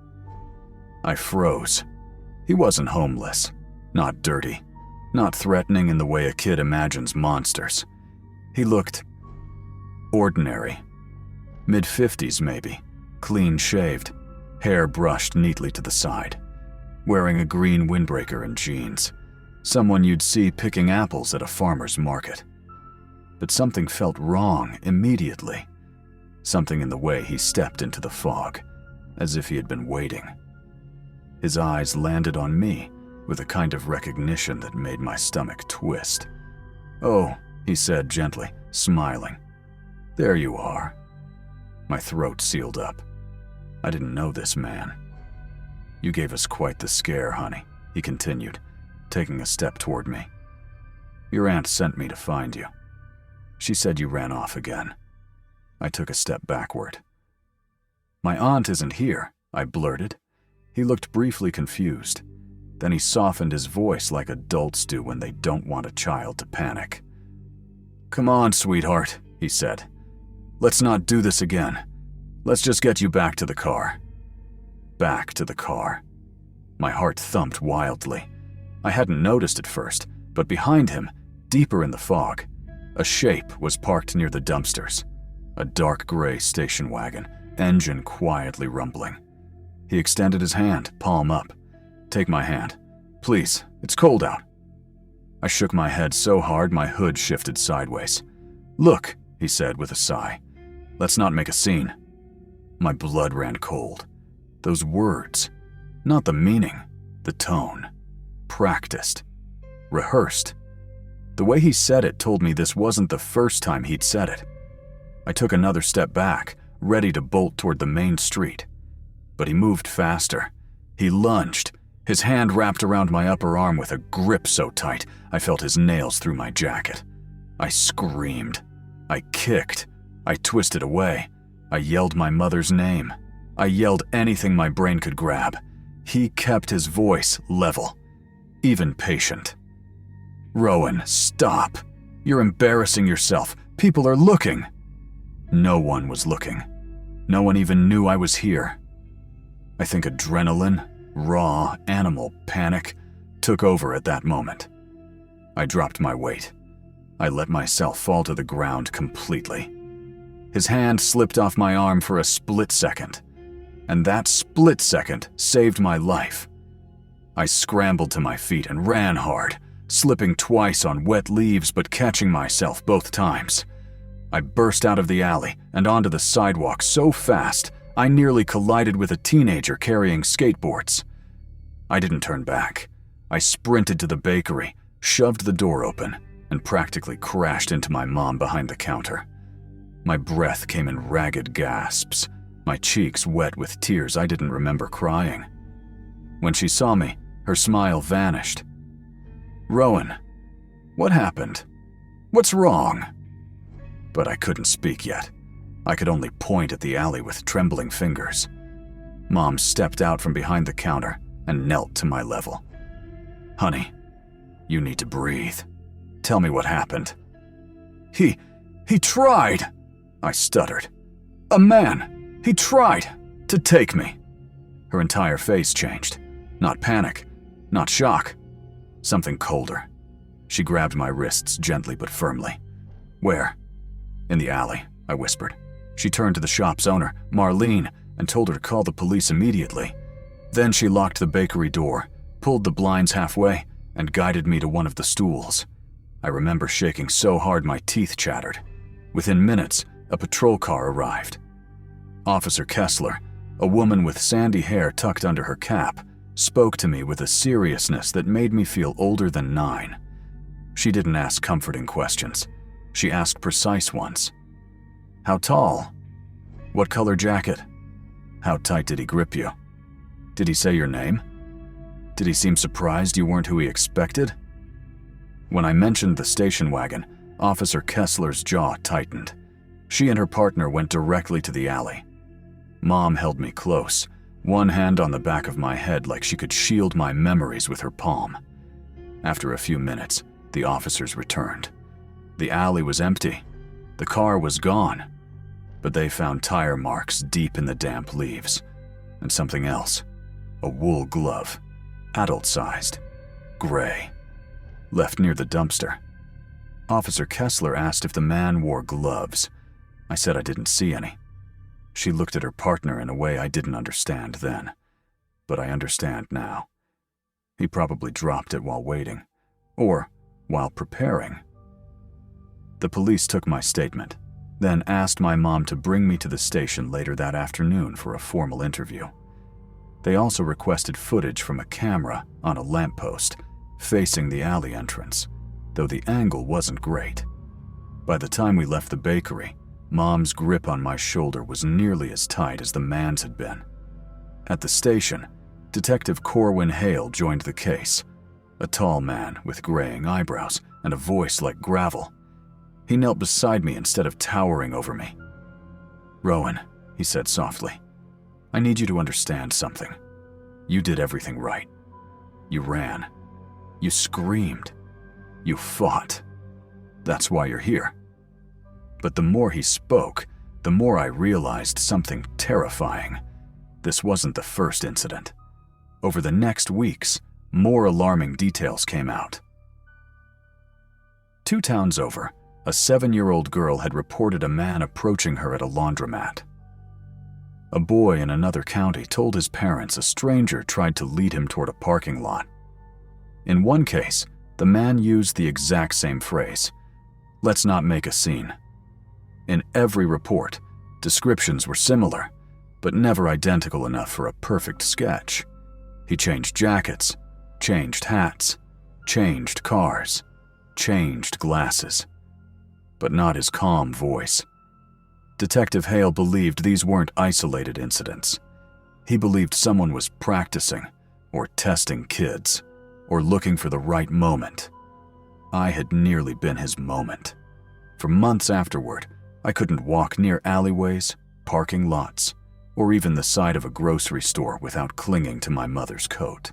I froze. He wasn't homeless, not dirty, not threatening in the way a kid imagines monsters. He looked ordinary. Mid-50s maybe, clean-shaved, hair brushed neatly to the side, wearing a green windbreaker and jeans. Someone you'd see picking apples at a farmer's market. But something felt wrong immediately. Something in the way he stepped into the fog, as if he had been waiting. His eyes landed on me with a kind of recognition that made my stomach twist. "Oh," he said gently, smiling. "There you are." My throat sealed up. I didn't know this man. "You gave us quite the scare, honey," he continued, taking a step toward me. "Your aunt sent me to find you. She said you ran off again." I took a step backward. "My aunt isn't here," I blurted. He looked briefly confused. Then he softened his voice like adults do when they don't want a child to panic. "Come on, sweetheart," he said. "Let's not do this again. Let's just get you back to the car." Back to the car. My heart thumped wildly. I hadn't noticed at first, but behind him, deeper in the fog, a shape was parked near the dumpsters. A dark gray station wagon, engine quietly rumbling. He extended his hand, palm up. "Take my hand. Please, it's cold out." I shook my head so hard my hood shifted sideways. "Look," he said with a sigh. "Let's not make a scene." My blood ran cold. Those words, not the meaning, the tone. Practiced. Rehearsed. The way he said it told me this wasn't the first time he'd said it. I took another step back, ready to bolt toward the main street. But he moved faster. He lunged, his hand wrapped around my upper arm with a grip so tight I felt his nails through my jacket. I screamed. I kicked. I twisted away. I yelled my mother's name. I yelled anything my brain could grab. He kept his voice level, even patient. "Rowan, stop. You're embarrassing yourself. People are looking." No one was looking. No one even knew I was here. I think adrenaline, raw, animal panic took over at that moment. I dropped my weight. I let myself fall to the ground completely. His hand slipped off my arm for a split second, and that split second saved my life. I scrambled to my feet and ran hard, slipping twice on wet leaves but catching myself both times. I burst out of the alley and onto the sidewalk so fast I nearly collided with a teenager carrying skateboards. I didn't turn back. I sprinted to the bakery, shoved the door open, and practically crashed into my mom behind the counter. My breath came in ragged gasps, my cheeks wet with tears I didn't remember crying. When she saw me, her smile vanished. "Rowan, what happened? What's wrong?" But I couldn't speak yet. I could only point at the alley with trembling fingers. Mom stepped out from behind the counter and knelt to my level. "Honey, you need to breathe. Tell me what happened." He tried," I stuttered. "A man, he tried to take me." Her entire face changed. Not panic, not shock, something colder. She grabbed my wrists gently but firmly. "Where?" "In the alley," I whispered. She turned to the shop's owner, Marlene, and told her to call the police immediately. Then she locked the bakery door, pulled the blinds halfway, and guided me to one of the stools. I remember shaking so hard my teeth chattered. Within minutes, a patrol car arrived. Officer Kessler, a woman with sandy hair tucked under her cap, spoke to me with a seriousness that made me feel older than 9. She didn't ask comforting questions. She asked precise ones. "How tall? What color jacket? How tight did he grip you? Did he say your name? Did he seem surprised you weren't who he expected?" When I mentioned the station wagon, Officer Kessler's jaw tightened. She and her partner went directly to the alley. Mom held me close, one hand on the back of my head like she could shield my memories with her palm. After a few minutes, the officers returned. The alley was empty. The car was gone. But they found tire marks deep in the damp leaves. And something else. A wool glove. Adult-sized. Gray. Left near the dumpster. Officer Kessler asked if the man wore gloves. I said I didn't see any. She looked at her partner in a way I didn't understand then. But I understand now. He probably dropped it while waiting. Or while preparing. The police took my statement, then asked my mom to bring me to the station later that afternoon for a formal interview. They also requested footage from a camera on a lamppost facing the alley entrance, though the angle wasn't great. By the time we left the bakery, Mom's grip on my shoulder was nearly as tight as the man's had been. At the station, Detective Corwin Hale joined the case, a tall man with graying eyebrows and a voice like gravel. He knelt beside me instead of towering over me. "Rowan," he said softly, "I need you to understand something. You did everything right. You ran. You screamed. You fought. That's why you're here." But the more he spoke, the more I realized something terrifying. This wasn't the first incident. Over the next weeks, more alarming details came out. 2 towns over, a 7-year-old girl had reported a man approaching her at a laundromat. A boy in another county told his parents a stranger tried to lead him toward a parking lot. In one case, the man used the exact same phrase, "Let's not make a scene." In every report, descriptions were similar, but never identical enough for a perfect sketch. He changed jackets, changed hats, changed cars, changed glasses. But not his calm voice. Detective Hale believed these weren't isolated incidents. He believed someone was practicing, or testing kids, or looking for the right moment. I had nearly been his moment. For months afterward, I couldn't walk near alleyways, parking lots, or even the side of a grocery store without clinging to my mother's coat.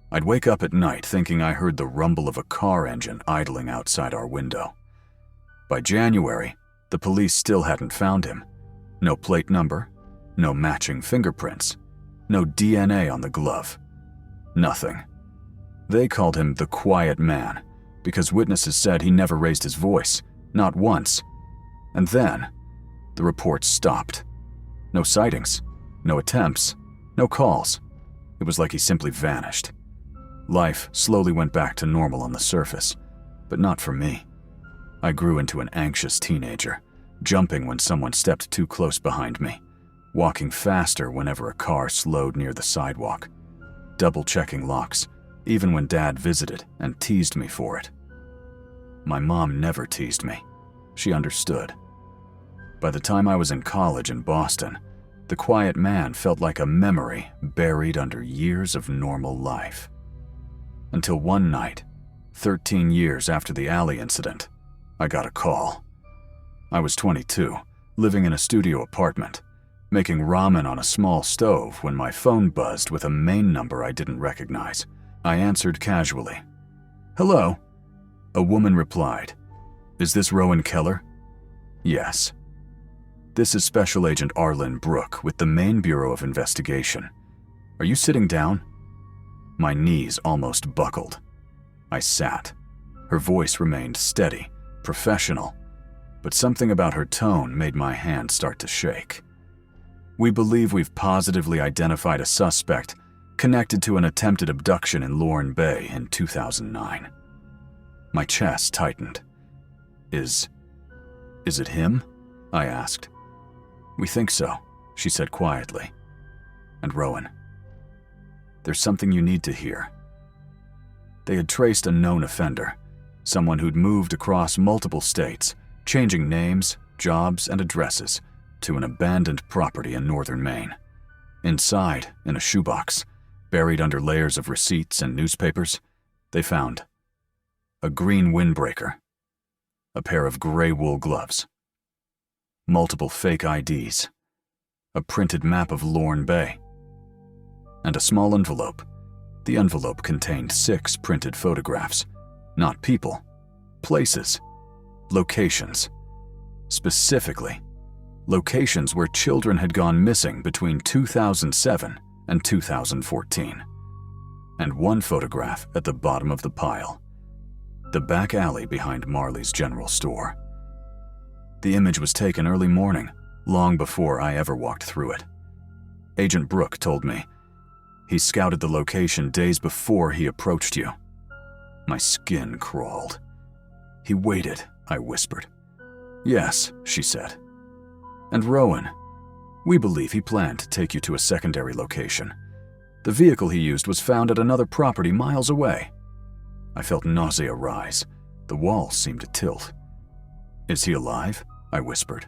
I'd wake up at night thinking I heard the rumble of a car engine idling outside our window. By January, the police still hadn't found him. No plate number, no matching fingerprints, no DNA on the glove. Nothing. They called him the Quiet Man, because witnesses said he never raised his voice, not once. And then, the reports stopped. No sightings, no attempts, no calls. It was like he simply vanished. Life slowly went back to normal on the surface, but not for me. I grew into an anxious teenager, jumping when someone stepped too close behind me, walking faster whenever a car slowed near the sidewalk, double-checking locks, even when Dad visited and teased me for it. My mom never teased me. She understood. By the time I was in college in Boston, the quiet man felt like a memory buried under years of normal life. Until one night, 13 years after the alley incident, I got a call. I was 22, living in a studio apartment, making ramen on a small stove when my phone buzzed with a main number I didn't recognize. I answered casually. "Hello." A woman replied, "Is this Rowan Keller?" "Yes." "This is Special Agent Arlen Brooke with the Maine Bureau of Investigation. Are you sitting down?" My knees almost buckled. I sat. Her voice remained steady, professional, but something about her tone made my hand start to shake. "We believe we've positively identified a suspect connected to an attempted abduction in Lorne Bay in 2009. My chest tightened. Is it him?" I asked. "We think so," she said quietly. "And Rowan, there's something you need to hear." They had traced a known offender, someone who'd moved across multiple states, changing names, jobs, and addresses, to an abandoned property in northern Maine. Inside, in a shoebox, buried under layers of receipts and newspapers, they found a green windbreaker, a pair of gray wool gloves, multiple fake IDs, a printed map of Lorne Bay, and a small envelope. The envelope contained 6 printed photographs, not people, places, locations. Specifically, locations where children had gone missing between 2007 and 2014. And one photograph at the bottom of the pile, the back alley behind Marley's General Store. The image was taken early morning, long before I ever walked through it. Agent Brooke told me he scouted the location days before he approached you. My skin crawled. "He waited," I whispered. "Yes," she said. "And Rowan, we believe he planned to take you to a secondary location. The vehicle he used was found at another property miles away." I felt nausea rise. The walls seemed to tilt. "Is he alive?" I whispered.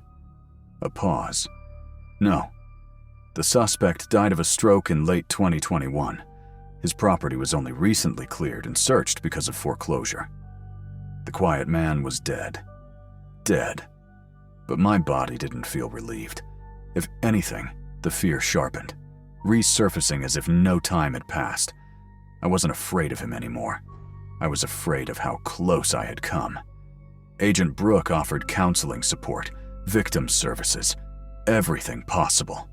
A pause. "No. The suspect died of a stroke in late 2021. His property was only recently cleared and searched because of foreclosure. The quiet man was dead. Dead. But my body didn't feel relieved. If anything, the fear sharpened, resurfacing as if no time had passed. I wasn't afraid of him anymore. I was afraid of how close I had come. Agent Brooke offered counseling support, victim services, everything possible.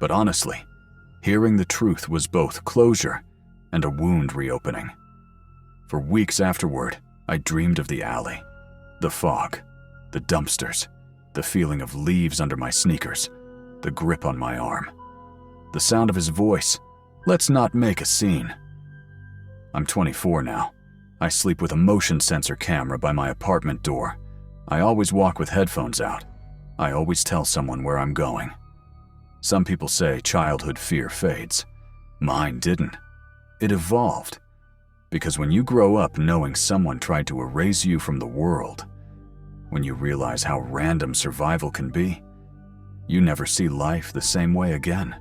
But honestly, hearing the truth was both closure and a wound reopening. For weeks afterward, I dreamed of the alley, the fog, the dumpsters, the feeling of leaves under my sneakers, the grip on my arm, the sound of his voice. "Let's not make a scene." I'm 24 now. I sleep with a motion sensor camera by my apartment door. I always walk with headphones out. I always tell someone where I'm going. Some people say childhood fear fades. Mine didn't. It evolved. Because when you grow up knowing someone tried to erase you from the world, when you realize how random survival can be, you never see life the same way again.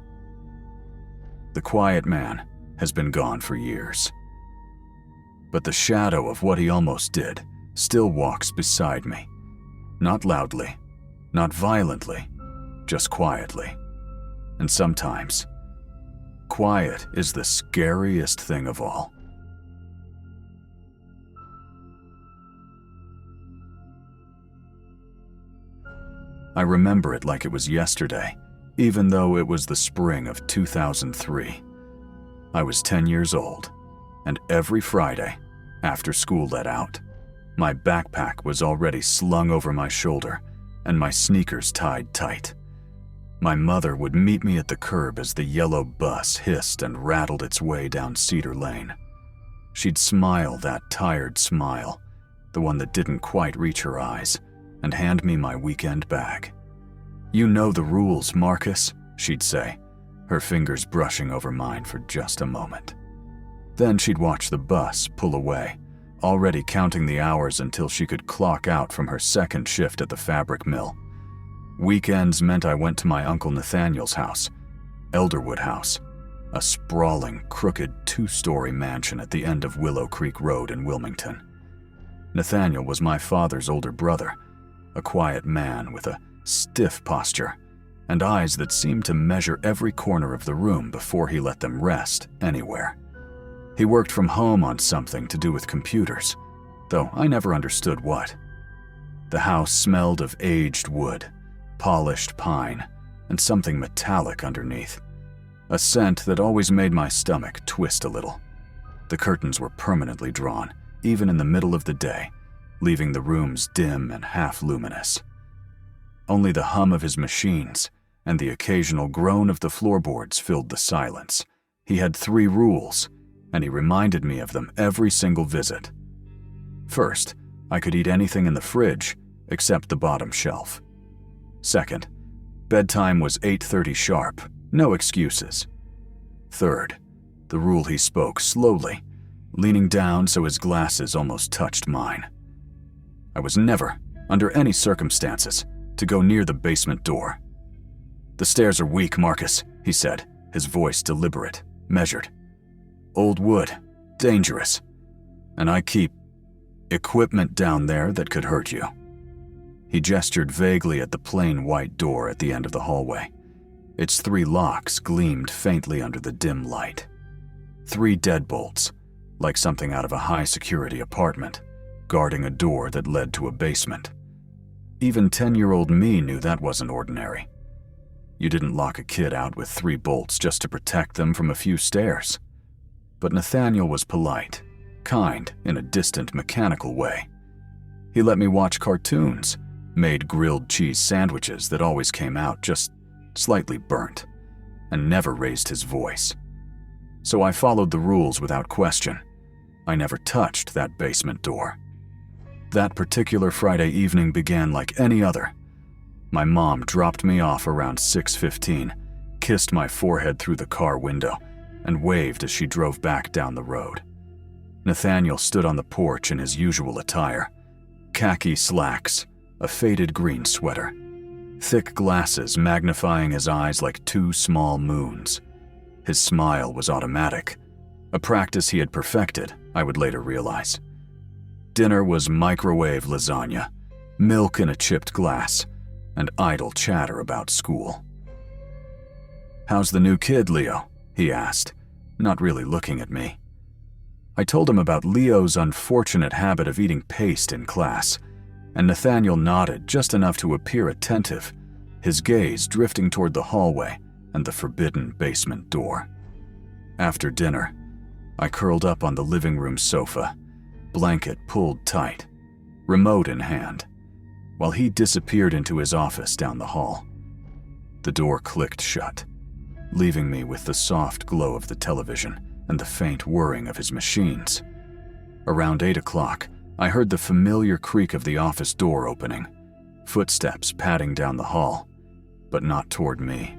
The quiet man has been gone for years. But the shadow of what he almost did still walks beside me. Not loudly, not violently, just quietly. And sometimes, quiet is the scariest thing of all. I remember it like it was yesterday, even though it was the spring of 2003. I was 10 years old, and every Friday, After school let out, my backpack was already slung over my shoulder and my sneakers tied tight. My mother would meet me at the curb as the yellow bus hissed and rattled its way down Cedar Lane. She'd smile that tired smile, the one that didn't quite reach her eyes, and hand me my weekend bag. "You know the rules, Marcus," she'd say, her fingers brushing over mine for just a moment. Then she'd watch the bus pull away, already counting the hours until she could clock out from her second shift at the fabric mill. Weekends meant I went to my Uncle Nathaniel's house, Elderwood House, a sprawling, crooked two-story mansion at the end of Willow Creek Road in Wilmington. Nathaniel was my father's older brother, a quiet man with a stiff posture and eyes that seemed to measure every corner of the room before he let them rest anywhere. He worked from home on something to do with computers, though I never understood what. The house smelled of aged wood, polished pine, and something metallic underneath, a scent that always made my stomach twist a little. The curtains were permanently drawn, even in the middle of the day, leaving the rooms dim and half-luminous. Only the hum of his machines and the occasional groan of the floorboards filled the silence. He had 3 rules, and he reminded me of them every single visit. First, I could eat anything in the fridge except the bottom shelf. Second, bedtime was 8:30 sharp, no excuses. Third, the rule he spoke slowly, leaning down so his glasses almost touched mine. I was never, under any circumstances, to go near the basement door. "The stairs are weak, Marcus," he said, his voice deliberate, measured. "Old wood, dangerous, and I keep equipment down there that could hurt you." He gestured vaguely at the plain white door at the end of the hallway. Its 3 locks gleamed faintly under the dim light. 3 deadbolts, like something out of a high-security apartment, guarding a door that led to a basement. Even 10-year-old me knew that wasn't ordinary. You didn't lock a kid out with 3 bolts just to protect them from a few stairs. But Nathaniel was polite, kind in a distant, mechanical way. He let me watch cartoons, made grilled cheese sandwiches that always came out just slightly burnt, and never raised his voice. So I followed the rules without question. I never touched that basement door. That particular Friday evening began like any other. My mom dropped me off around 6:15, kissed my forehead through the car window, and waved as she drove back down the road. Nathaniel stood on the porch in his usual attire, khaki slacks, a faded green sweater, thick glasses magnifying his eyes like 2 small moons. His smile was automatic, a practice he had perfected, I would later realize. Dinner was microwave lasagna, milk in a chipped glass, and idle chatter about school. "How's the new kid, Leo?" he asked, not really looking at me. I told him about Leo's unfortunate habit of eating paste in class, and Nathaniel nodded just enough to appear attentive, his gaze drifting toward the hallway and the forbidden basement door. After dinner, I curled up on the living room sofa, blanket pulled tight, remote in hand, while he disappeared into his office down the hall. The door clicked shut, leaving me with the soft glow of the television and the faint whirring of his machines. Around 8 o'clock, I heard the familiar creak of the office door opening, footsteps padding down the hall, but not toward me,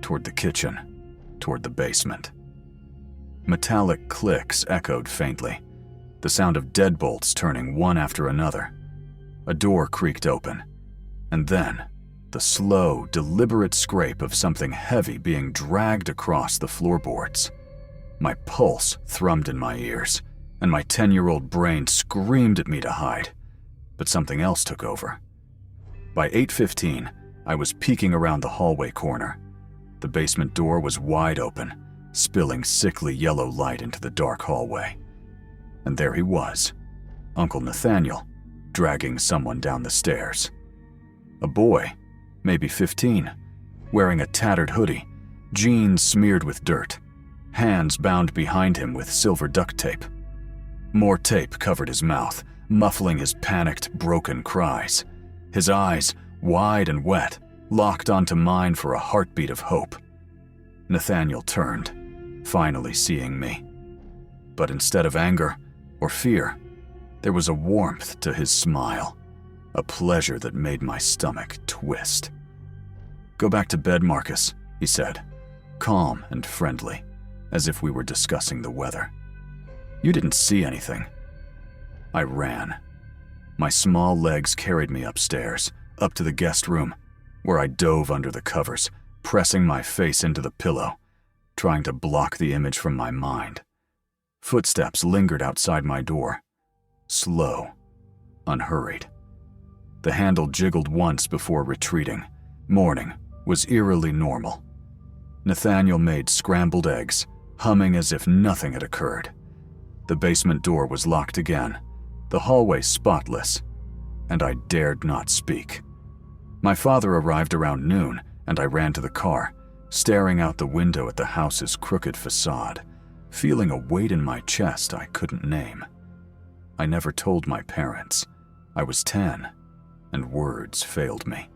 toward the kitchen, toward the basement. Metallic clicks echoed faintly, the sound of deadbolts turning one after another. A door creaked open, and then the slow, deliberate scrape of something heavy being dragged across the floorboards. My pulse thrummed in my ears, and my 10-year-old brain screamed at me to hide, but something else took over. By 8:15, I was peeking around the hallway corner. The basement door was wide open, spilling sickly yellow light into the dark hallway. And there he was, Uncle Nathaniel, dragging someone down the stairs. A boy, maybe 15, wearing a tattered hoodie, jeans smeared with dirt, hands bound behind him with silver duct tape. More tape covered his mouth, muffling his panicked, broken cries. His eyes, wide and wet, locked onto mine for a heartbeat of hope. Nathaniel turned, finally seeing me. But instead of anger or fear, there was a warmth to his smile, a pleasure that made my stomach twist. "Go back to bed, Marcus," he said, calm and friendly, as if we were discussing the weather. "You didn't see anything." I ran. My small legs carried me upstairs, up to the guest room, where I dove under the covers, pressing my face into the pillow, trying to block the image from my mind. Footsteps lingered outside my door, slow, unhurried. The handle jiggled once before retreating. Morning was eerily normal. Nathaniel made scrambled eggs, humming as if nothing had occurred. The basement door was locked again, the hallway spotless, and I dared not speak. My father arrived around noon, and I ran to the car, staring out the window at the house's crooked facade, feeling a weight in my chest I couldn't name. I never told my parents. I was 10, and words failed me.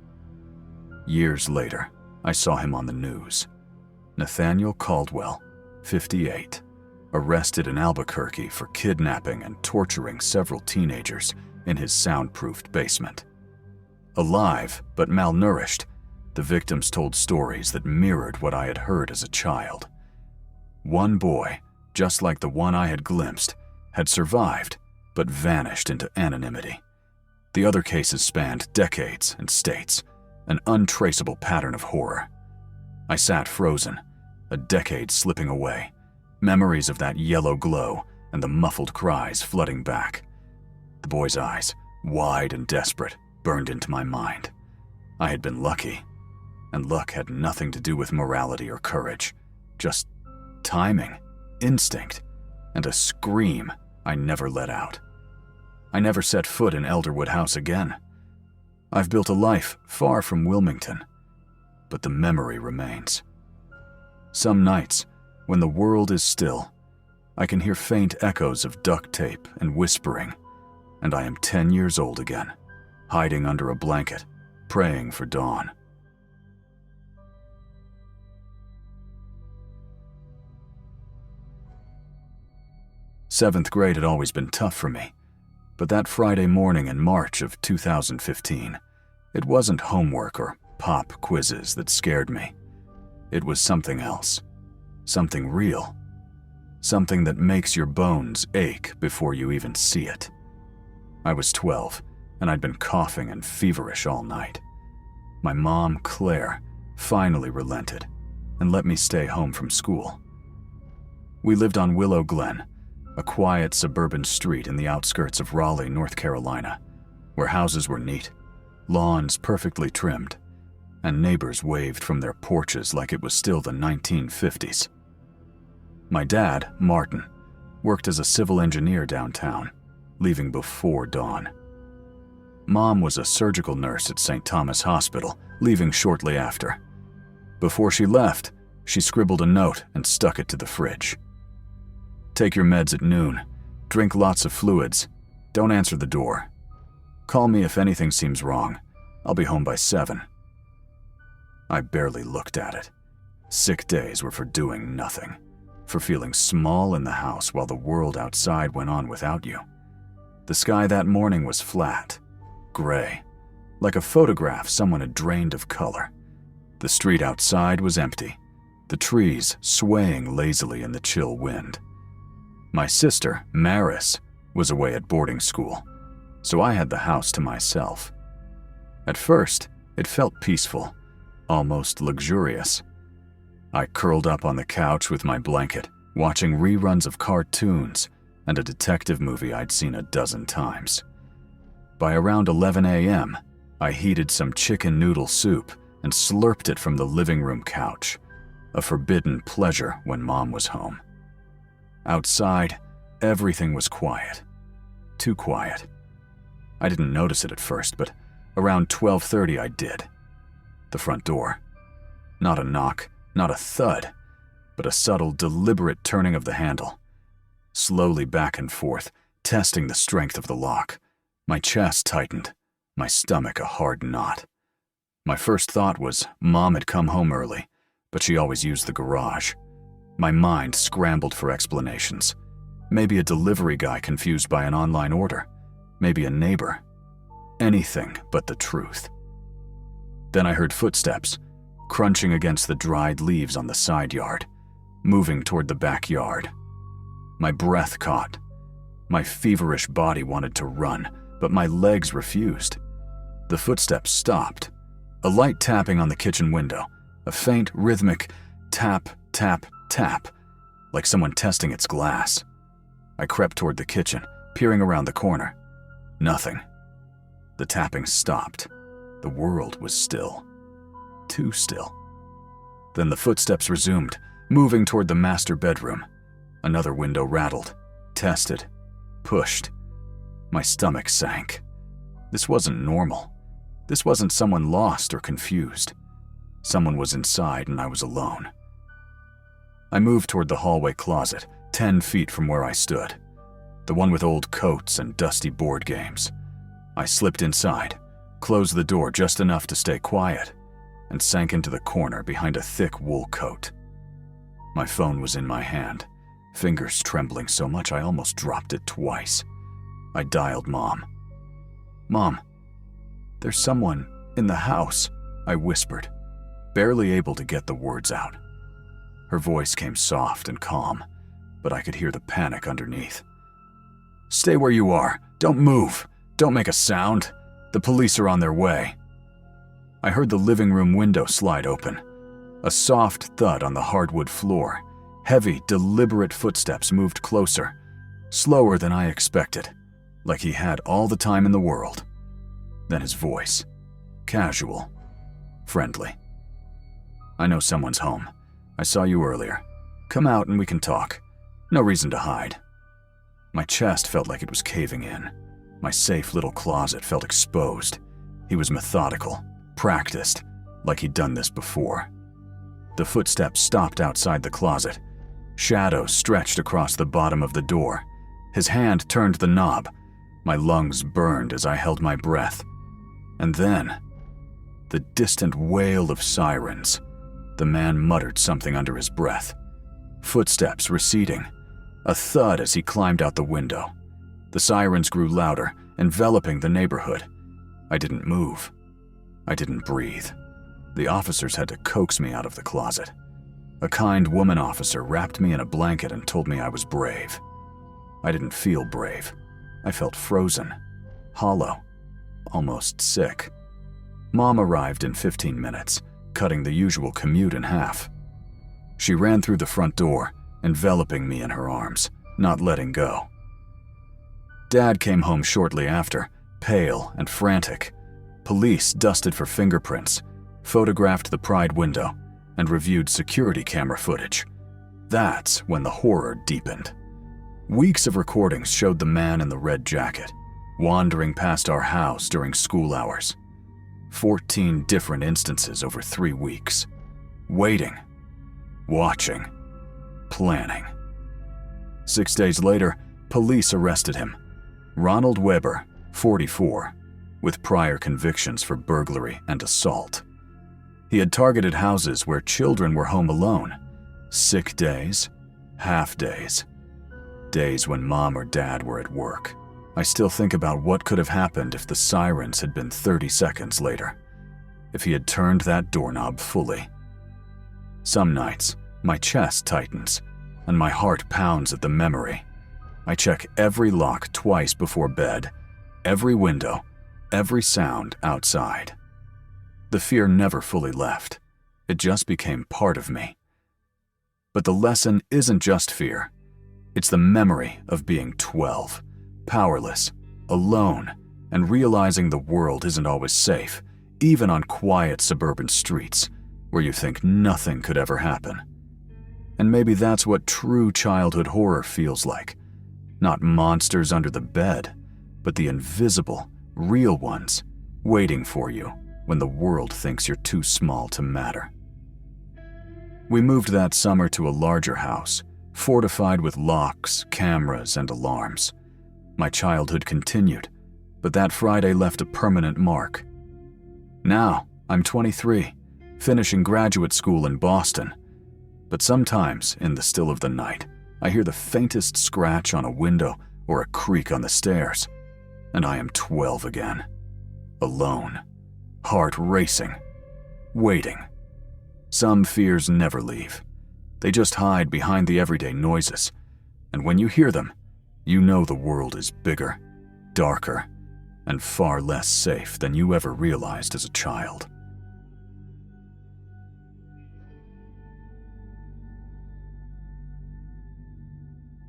Years later, I saw him on the news. Nathaniel Caldwell, 58, arrested in Albuquerque for kidnapping and torturing several teenagers in his soundproofed basement. Alive but malnourished, the victims told stories that mirrored what I had heard as a child. One boy, just like the one I had glimpsed, had survived but vanished into anonymity. The other cases spanned decades and states, an untraceable pattern of horror. I sat frozen, a decade slipping away, memories of that yellow glow and the muffled cries flooding back. The boy's eyes, wide and desperate, burned into my mind. I had been lucky, and luck had nothing to do with morality or courage, just timing, instinct, and a scream I never let out. I never set foot in Elderwood House again. I've built a life far from Wilmington, but the memory remains. Some nights, when the world is still, I can hear faint echoes of duct tape and whispering, and I am 10 years old again, hiding under a blanket, praying for dawn. Seventh grade had always been tough for me, but that Friday morning in March of 2015, it wasn't homework or pop quizzes that scared me. It was something else, something real, something that makes your bones ache before you even see it. I was 12, and I'd been coughing and feverish all night. My mom, Claire, finally relented and let me stay home from school. We lived on Willow Glen, a quiet suburban street in the outskirts of Raleigh, North Carolina, where houses were neat, lawns perfectly trimmed, and neighbors waved from their porches like it was still the 1950s. My dad, Martin, worked as a civil engineer downtown, leaving before dawn. Mom was a surgical nurse at St. Thomas Hospital, leaving shortly after. Before she left, she scribbled a note and stuck it to the fridge. "Take your meds at noon. Drink lots of fluids. Don't answer the door. Call me if anything seems wrong. I'll be home by 7. I barely looked at it. Sick days were for doing nothing, for feeling small in the house while the world outside went on without you. The sky that morning was flat, gray, like a photograph someone had drained of color. The street outside was empty, the trees swaying lazily in the chill wind. My sister, Maris, was away at boarding school, so I had the house to myself. At first, it felt peaceful, almost luxurious. I curled up on the couch with my blanket, watching reruns of cartoons and a detective movie I'd seen a dozen times. By around 11 a.m., I heated some chicken noodle soup and slurped it from the living room couch, a forbidden pleasure when Mom was home. Outside, everything was quiet. Too quiet. I didn't notice it at first, but around 12:30 I did. The front door. Not a knock, not a thud, but a subtle, deliberate turning of the handle. Slowly back and forth, testing the strength of the lock. My chest tightened, my stomach a hard knot. My first thought was Mom had come home early, but she always used the garage. My mind scrambled for explanations. Maybe a delivery guy confused by an online order. Maybe a neighbor. Anything but the truth. Then I heard footsteps, crunching against the dried leaves on the side yard, moving toward the backyard. My breath caught. My feverish body wanted to run, but my legs refused. The footsteps stopped. A light tapping on the kitchen window, a faint, rhythmic tap, tap, tap, like someone testing its glass. I crept toward the kitchen, peering around the corner. Nothing. The tapping stopped. The world was still. Too still. Then the footsteps resumed, moving toward the master bedroom. Another window rattled, tested, pushed. My stomach sank. This wasn't normal. This wasn't someone lost or confused. Someone was inside and I was alone. I moved toward the hallway closet, 10 feet from where I stood. The one with old coats and dusty board games. I slipped inside, closed the door just enough to stay quiet, and sank into the corner behind a thick wool coat. My phone was in my hand, fingers trembling so much I almost dropped it twice. I dialed Mom. "Mom, there's someone in the house," I whispered, barely able to get the words out. Her voice came soft and calm, but I could hear the panic underneath. "Stay where you are. Don't move. Don't make a sound. The police are on their way." I heard the living room window slide open. A soft thud on the hardwood floor. Heavy, deliberate footsteps moved closer, slower than I expected, like he had all the time in the world. Then his voice. Casual. Friendly. "I know someone's home. I saw you earlier. Come out and we can talk. No reason to hide." My chest felt like it was caving in. My safe little closet felt exposed. He was methodical, practiced, like he'd done this before. The footsteps stopped outside the closet. Shadows stretched across the bottom of the door. His hand turned the knob. My lungs burned as I held my breath. And then, the distant wail of sirens. The man muttered something under his breath. Footsteps receding. A thud as he climbed out the window. The sirens grew louder, enveloping the neighborhood. I didn't move. I didn't breathe. The officers had to coax me out of the closet. A kind woman officer wrapped me in a blanket and told me I was brave. I didn't feel brave. I felt frozen, hollow, almost sick. Mom arrived in 15 minutes, cutting the usual commute in half. She ran through the front door, enveloping me in her arms, not letting go. Dad came home shortly after, pale and frantic. Police dusted for fingerprints, photographed the Pride window, and reviewed security camera footage. That's when the horror deepened. Weeks of recordings showed the man in the red jacket, wandering past our house during school hours. 14 different instances over 3 weeks. Waiting, watching, planning. 6 days later, police arrested him. Ronald Weber, 44, with prior convictions for burglary and assault. He had targeted houses where children were home alone. Sick days, half days, days when Mom or Dad were at work. I still think about what could have happened if the sirens had been 30 seconds later, if he had turned that doorknob fully. Some nights, my chest tightens, and my heart pounds at the memory. I check every lock twice before bed, every window, every sound outside. The fear never fully left. It just became part of me. But the lesson isn't just fear. It's the memory of being 12, powerless, alone, and realizing the world isn't always safe, even on quiet suburban streets where you think nothing could ever happen. And maybe that's what true childhood horror feels like. Not monsters under the bed, but the invisible, real ones waiting for you when the world thinks you're too small to matter. We moved that summer to a larger house, fortified with locks, cameras, and alarms. My childhood continued, but that Friday left a permanent mark. Now, I'm 23, finishing graduate school in Boston. But sometimes, in the still of the night, I hear the faintest scratch on a window or a creak on the stairs, and I am 12 again. Alone, heart racing, waiting. Some fears never leave. They just hide behind the everyday noises, and when you hear them, you know the world is bigger, darker, and far less safe than you ever realized as a child.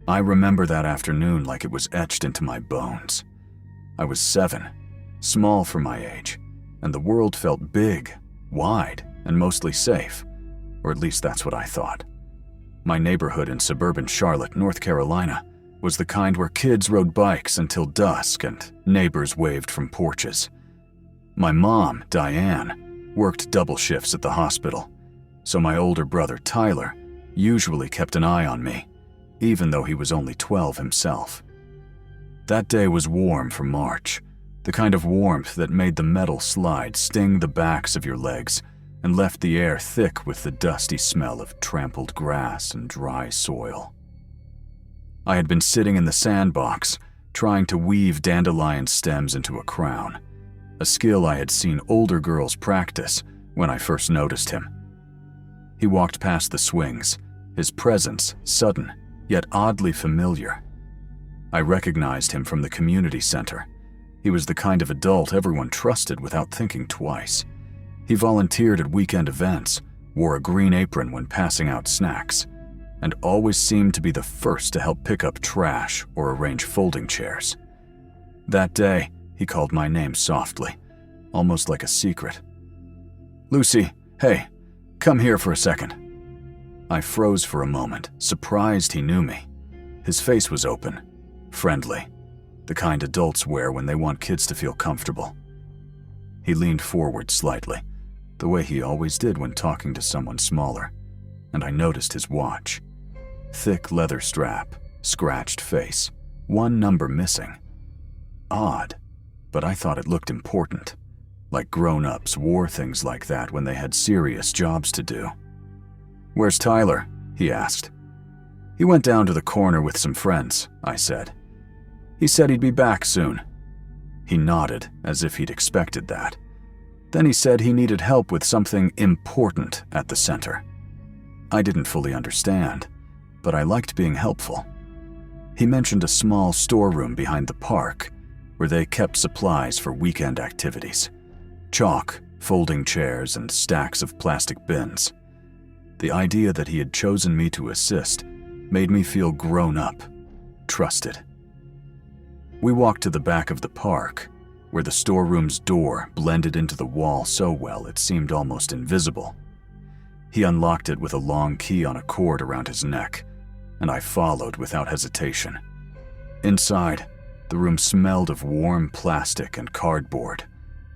I remember that afternoon like it was etched into my bones. I was 7, small for my age, and the world felt big, wide, and mostly safe, or at least that's what I thought. My neighborhood in suburban Charlotte, North Carolina, was the kind where kids rode bikes until dusk and neighbors waved from porches. My mom, Diane, worked double shifts at the hospital, so my older brother, Tyler, usually kept an eye on me, even though he was only 12 himself. That day was warm for March, the kind of warmth that made the metal slide sting the backs of your legs and left the air thick with the dusty smell of trampled grass and dry soil. I had been sitting in the sandbox, trying to weave dandelion stems into a crown, a skill I had seen older girls practice when I first noticed him. He walked past the swings, his presence sudden, yet oddly familiar. I recognized him from the community center. He was the kind of adult everyone trusted without thinking twice. He volunteered at weekend events, wore a green apron when passing out snacks, and always seemed to be the first to help pick up trash or arrange folding chairs. That day, he called my name softly, almost like a secret. "Lucy, hey, come here for a second." I froze for a moment, surprised he knew me. His face was open, friendly, the kind adults wear when they want kids to feel comfortable. He leaned forward slightly, the way he always did when talking to someone smaller, and I noticed his watch. Thick leather strap, scratched face, one number missing. Odd, but I thought it looked important, like grown-ups wore things like that when they had serious jobs to do. "Where's Tyler?" he asked. "He went down to the corner with some friends," I said. "He said he'd be back soon." He nodded, as if he'd expected that. Then he said he needed help with something important at the center. I didn't fully understand, but I liked being helpful. He mentioned a small storeroom behind the park, where they kept supplies for weekend activities. Chalk, folding chairs, and stacks of plastic bins. The idea that he had chosen me to assist made me feel grown up, trusted. We walked to the back of the park, where the storeroom's door blended into the wall so well it seemed almost invisible. He unlocked it with a long key on a cord around his neck, and I followed without hesitation. Inside, the room smelled of warm plastic and cardboard,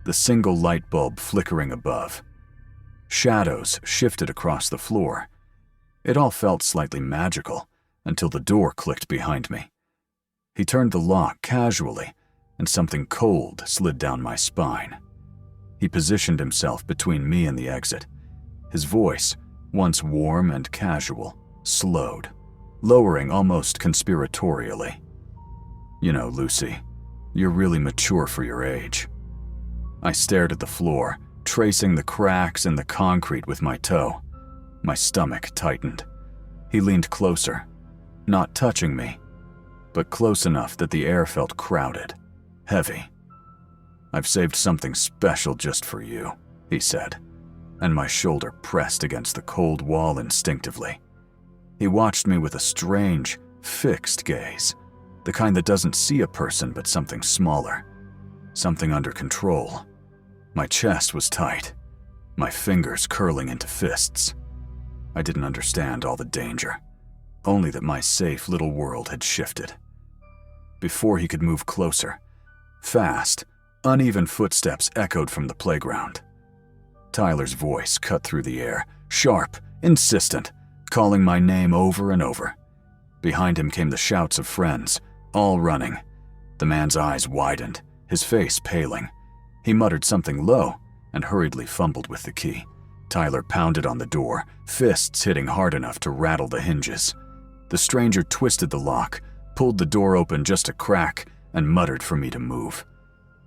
the single light bulb flickering above. Shadows shifted across the floor. It all felt slightly magical until the door clicked behind me. He turned the lock casually, and something cold slid down my spine. He positioned himself between me and the exit. His voice, once warm and casual, slowed, lowering almost conspiratorially. "You know, Lucy, you're really mature for your age." I stared at the floor, tracing the cracks in the concrete with my toe. My stomach tightened. He leaned closer, not touching me, but close enough that the air felt crowded, heavy. "I've saved something special just for you," he said, and my shoulder pressed against the cold wall instinctively. He watched me with a strange, fixed gaze, the kind that doesn't see a person but something smaller, something under control. My chest was tight, my fingers curling into fists. I didn't understand all the danger, only that my safe little world had shifted. Before he could move closer, fast, uneven footsteps echoed from the playground. Tyler's voice cut through the air, sharp, insistent, calling my name over and over. Behind him came the shouts of friends, all running. The man's eyes widened, his face paling. He muttered something low and hurriedly fumbled with the key. Tyler pounded on the door, fists hitting hard enough to rattle the hinges. The stranger twisted the lock, pulled the door open just a crack, and muttered for me to move.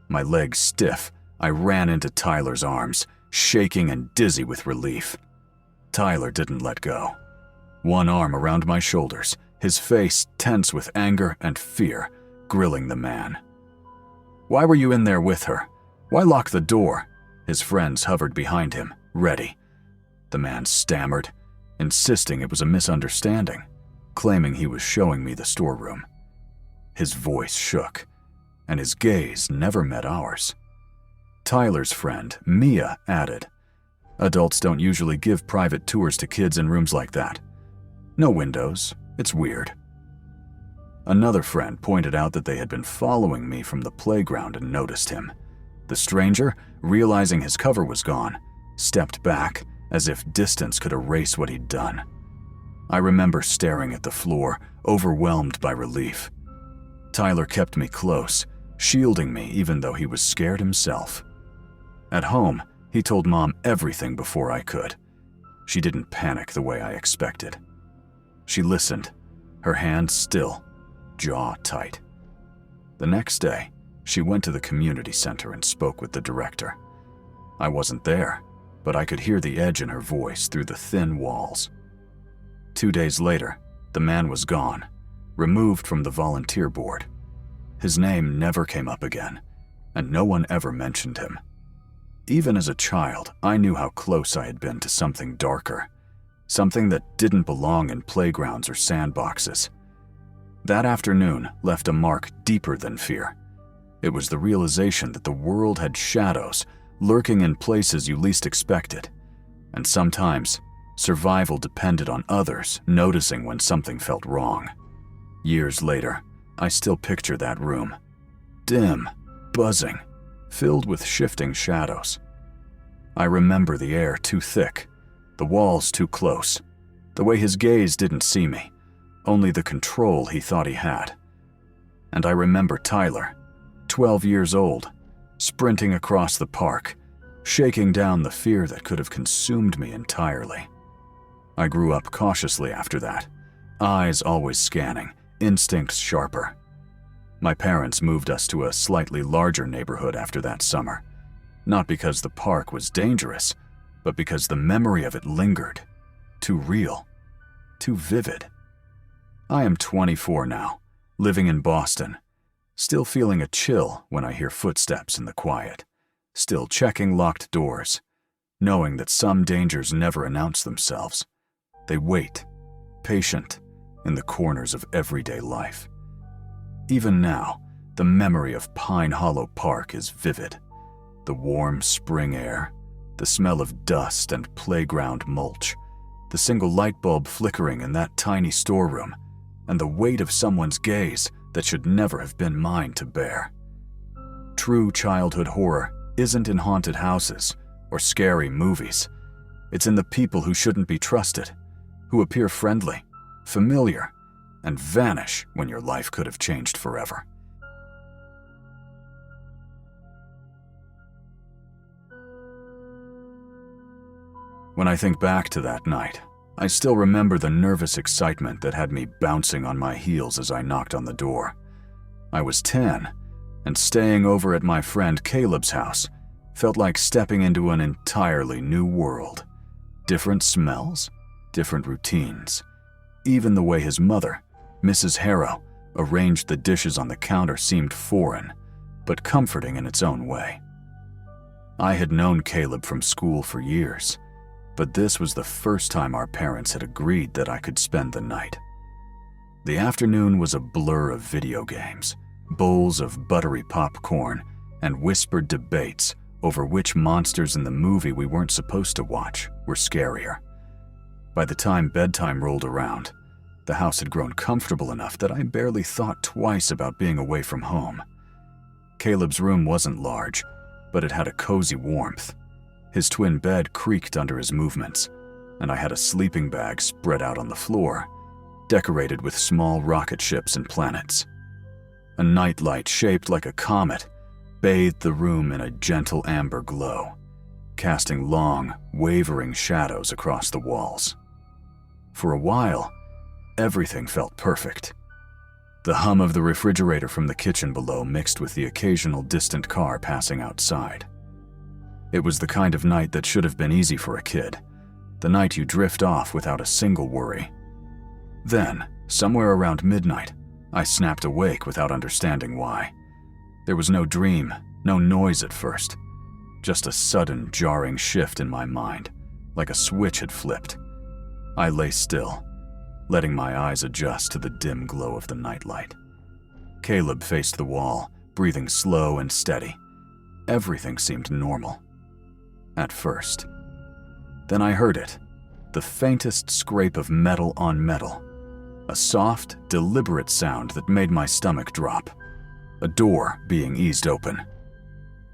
My legs stiff, I ran into Tyler's arms, shaking and dizzy with relief. Tyler didn't let go. One arm around my shoulders, his face tense with anger and fear, grilling the man. "Why were you in there with her? Why lock the door?" His friends hovered behind him, ready. The man stammered, insisting it was a misunderstanding, claiming he was showing me the storeroom. His voice shook, and his gaze never met ours. Tyler's friend, Mia, added, "Adults don't usually give private tours to kids in rooms like that. No windows, it's weird." Another friend pointed out that they had been following me from the playground and noticed him. The stranger, realizing his cover was gone, stepped back as if distance could erase what he'd done. I remember staring at the floor, overwhelmed by relief. Tyler kept me close, shielding me even though he was scared himself. At home, he told Mom everything before I could. She didn't panic the way I expected. She listened, her hands still, jaw tight. The next day, she went to the community center and spoke with the director. I wasn't there, but I could hear the edge in her voice through the thin walls. 2 days later, the man was gone, removed from the volunteer board. His name never came up again, and no one ever mentioned him. Even as a child, I knew how close I had been to something darker, something that didn't belong in playgrounds or sandboxes. That afternoon left a mark deeper than fear. It was the realization that the world had shadows lurking in places you least expected, and sometimes survival depended on others noticing when something felt wrong. Years later, I still picture that room. Dim, buzzing, filled with shifting shadows. I remember the air too thick, the walls too close, the way his gaze didn't see me, only the control he thought he had. And I remember Tyler, 12 years old, sprinting across the park, shaking down the fear that could have consumed me entirely. I grew up cautiously after that, eyes always scanning, instincts sharper. My parents moved us to a slightly larger neighborhood after that summer, not because the park was dangerous, but because the memory of it lingered, too real, too vivid. I am 24 now, living in Boston, still feeling a chill when I hear footsteps in the quiet, still checking locked doors, knowing that some dangers never announce themselves. They wait, patient, in the corners of everyday life. Even now, the memory of Pine Hollow Park is vivid. The warm spring air, the smell of dust and playground mulch, the single light bulb flickering in that tiny storeroom, and the weight of someone's gaze that should never have been mine to bear. True childhood horror isn't in haunted houses or scary movies. It's in the people who shouldn't be trusted, who appear friendly, familiar, and vanish when your life could have changed forever. When I think back to that night, I still remember the nervous excitement that had me bouncing on my heels as I knocked on the door. I was 10, and staying over at my friend Caleb's house felt like stepping into an entirely new world. Different smells, different routines. Even the way his mother, Mrs. Harrow, arranged the dishes on the counter seemed foreign, but comforting in its own way. I had known Caleb from school for years, but this was the first time our parents had agreed that I could spend the night. The afternoon was a blur of video games, bowls of buttery popcorn, and whispered debates over which monsters in the movie we weren't supposed to watch were scarier. By the time bedtime rolled around, the house had grown comfortable enough that I barely thought twice about being away from home. Caleb's room wasn't large, but it had a cozy warmth. His twin bed creaked under his movements, and I had a sleeping bag spread out on the floor, decorated with small rocket ships and planets. A nightlight shaped like a comet bathed the room in a gentle amber glow, casting long, wavering shadows across the walls. For a while, everything felt perfect. The hum of the refrigerator from the kitchen below mixed with the occasional distant car passing outside. It was the kind of night that should have been easy for a kid, the night you drift off without a single worry. Then, somewhere around midnight, I snapped awake without understanding why. There was no dream, no noise at first, just a sudden, jarring shift in my mind, like a switch had flipped. I lay still, letting my eyes adjust to the dim glow of the nightlight. Caleb faced the wall, breathing slow and steady. Everything seemed normal. At first. Then I heard it, the faintest scrape of metal on metal. A soft, deliberate sound that made my stomach drop. A door being eased open.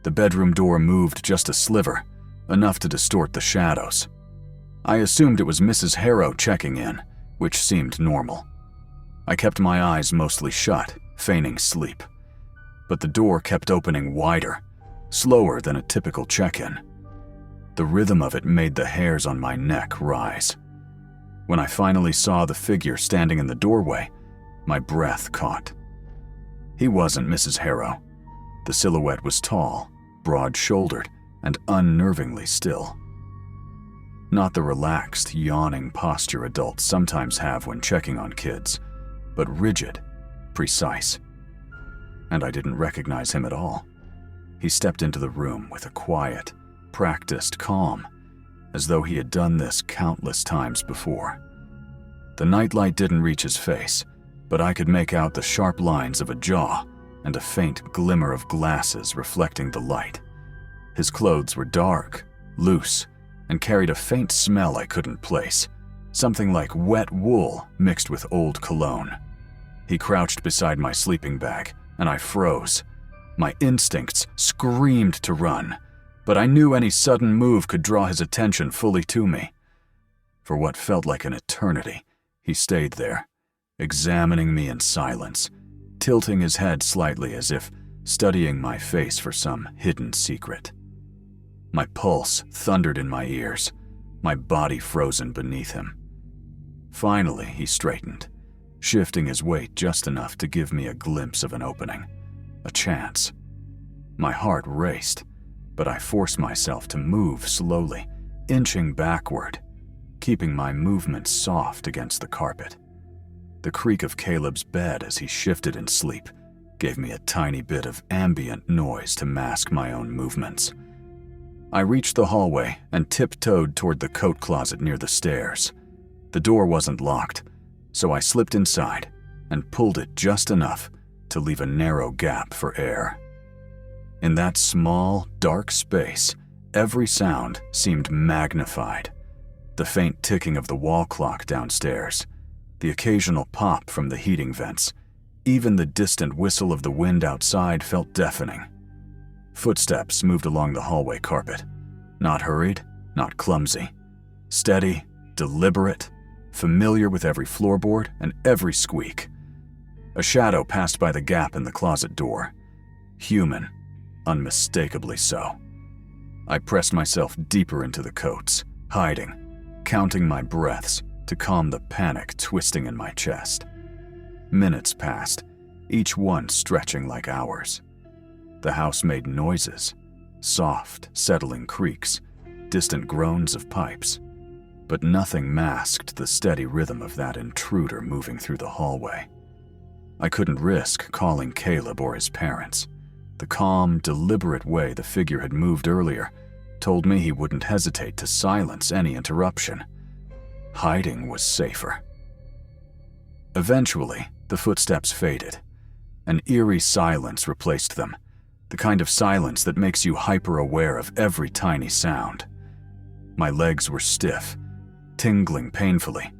The bedroom door moved just a sliver, enough to distort the shadows. I assumed it was Mrs. Harrow checking in, which seemed normal. I kept my eyes mostly shut, feigning sleep. But the door kept opening wider, slower than a typical check-in. The rhythm of it made the hairs on my neck rise. When I finally saw the figure standing in the doorway, my breath caught. He wasn't Mrs. Harrow. The silhouette was tall, broad-shouldered, and unnervingly still. Not the relaxed, yawning posture adults sometimes have when checking on kids, but rigid, precise. And I didn't recognize him at all. He stepped into the room with a quiet, practiced calm, as though he had done this countless times before. The nightlight didn't reach his face, but I could make out the sharp lines of a jaw and a faint glimmer of glasses reflecting the light. His clothes were dark, loose, and carried a faint smell I couldn't place, something like wet wool mixed with old cologne. He crouched beside my sleeping bag, and I froze. My instincts screamed to run, but I knew any sudden move could draw his attention fully to me. For what felt like an eternity, he stayed there, examining me in silence, tilting his head slightly as if studying my face for some hidden secret. My pulse thundered in my ears, my body frozen beneath him. Finally, he straightened, shifting his weight just enough to give me a glimpse of an opening, a chance. My heart raced, but I forced myself to move slowly, inching backward, keeping my movements soft against the carpet. The creak of Caleb's bed as he shifted in sleep gave me a tiny bit of ambient noise to mask my own movements. I reached the hallway and tiptoed toward the coat closet near the stairs. The door wasn't locked, so I slipped inside and pulled it just enough to leave a narrow gap for air. In that small, dark space, every sound seemed magnified. The faint ticking of the wall clock downstairs, the occasional pop from the heating vents, even the distant whistle of the wind outside felt deafening. Footsteps moved along the hallway carpet, not hurried, not clumsy. Steady, deliberate, familiar with every floorboard and every squeak. A shadow passed by the gap in the closet door. Human, unmistakably so. I pressed myself deeper into the coats, hiding, counting my breaths to calm the panic twisting in my chest. Minutes passed, each one stretching like hours. The house made noises, soft, settling creaks, distant groans of pipes, but nothing masked the steady rhythm of that intruder moving through the hallway. I couldn't risk calling Caleb or his parents. The calm, deliberate way the figure had moved earlier told me he wouldn't hesitate to silence any interruption. Hiding was safer. Eventually, the footsteps faded. An eerie silence replaced them, the kind of silence that makes you hyper-aware of every tiny sound. My legs were stiff, tingling painfully,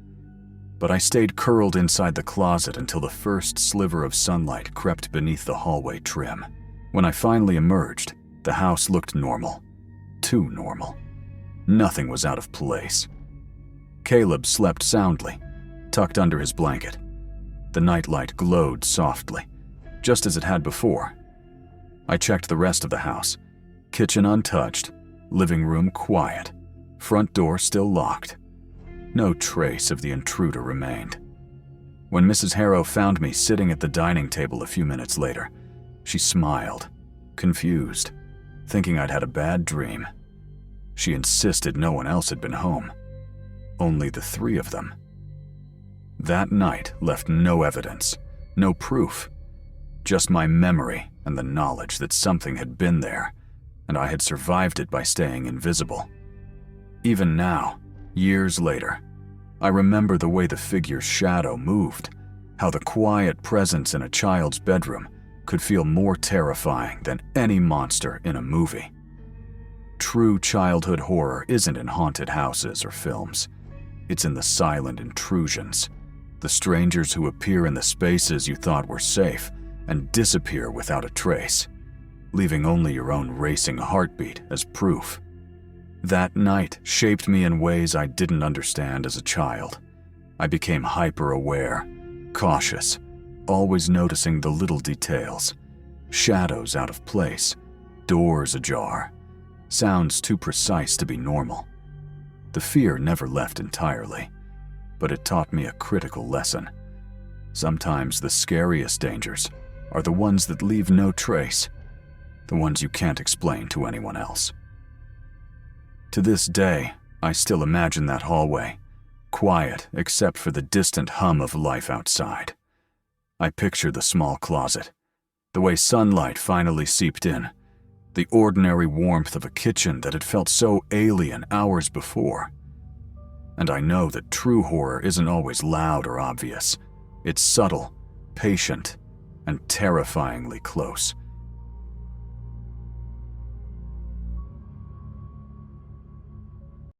but I stayed curled inside the closet until the first sliver of sunlight crept beneath the hallway trim. When I finally emerged, the house looked normal. Too normal. Nothing was out of place. Caleb slept soundly, tucked under his blanket. The nightlight glowed softly, just as it had before. I checked the rest of the house. Kitchen untouched, living room quiet, front door still locked. No trace of the intruder remained. When Mrs. Harrow found me sitting at the dining table a few minutes later, she smiled, confused, thinking I'd had a bad dream. She insisted no one else had been home, only the three of them. That night left no evidence, no proof, just my memory and the knowledge that something had been there, and I had survived it by staying invisible. Even now, years later, I remember the way the figure's shadow moved, how the quiet presence in a child's bedroom could feel more terrifying than any monster in a movie. True childhood horror isn't in haunted houses or films. It's in the silent intrusions, the strangers who appear in the spaces you thought were safe and disappear without a trace, leaving only your own racing heartbeat as proof. That night shaped me in ways I didn't understand as a child. I became hyper-aware, cautious, always noticing the little details, shadows out of place, doors ajar, sounds too precise to be normal. The fear never left entirely, but it taught me a critical lesson. Sometimes the scariest dangers are the ones that leave no trace, the ones you can't explain to anyone else. To this day, I still imagine that hallway, quiet except for the distant hum of life outside. I picture the small closet, the way sunlight finally seeped in, the ordinary warmth of a kitchen that had felt so alien hours before. And I know that true horror isn't always loud or obvious. It's subtle, patient, and terrifyingly close.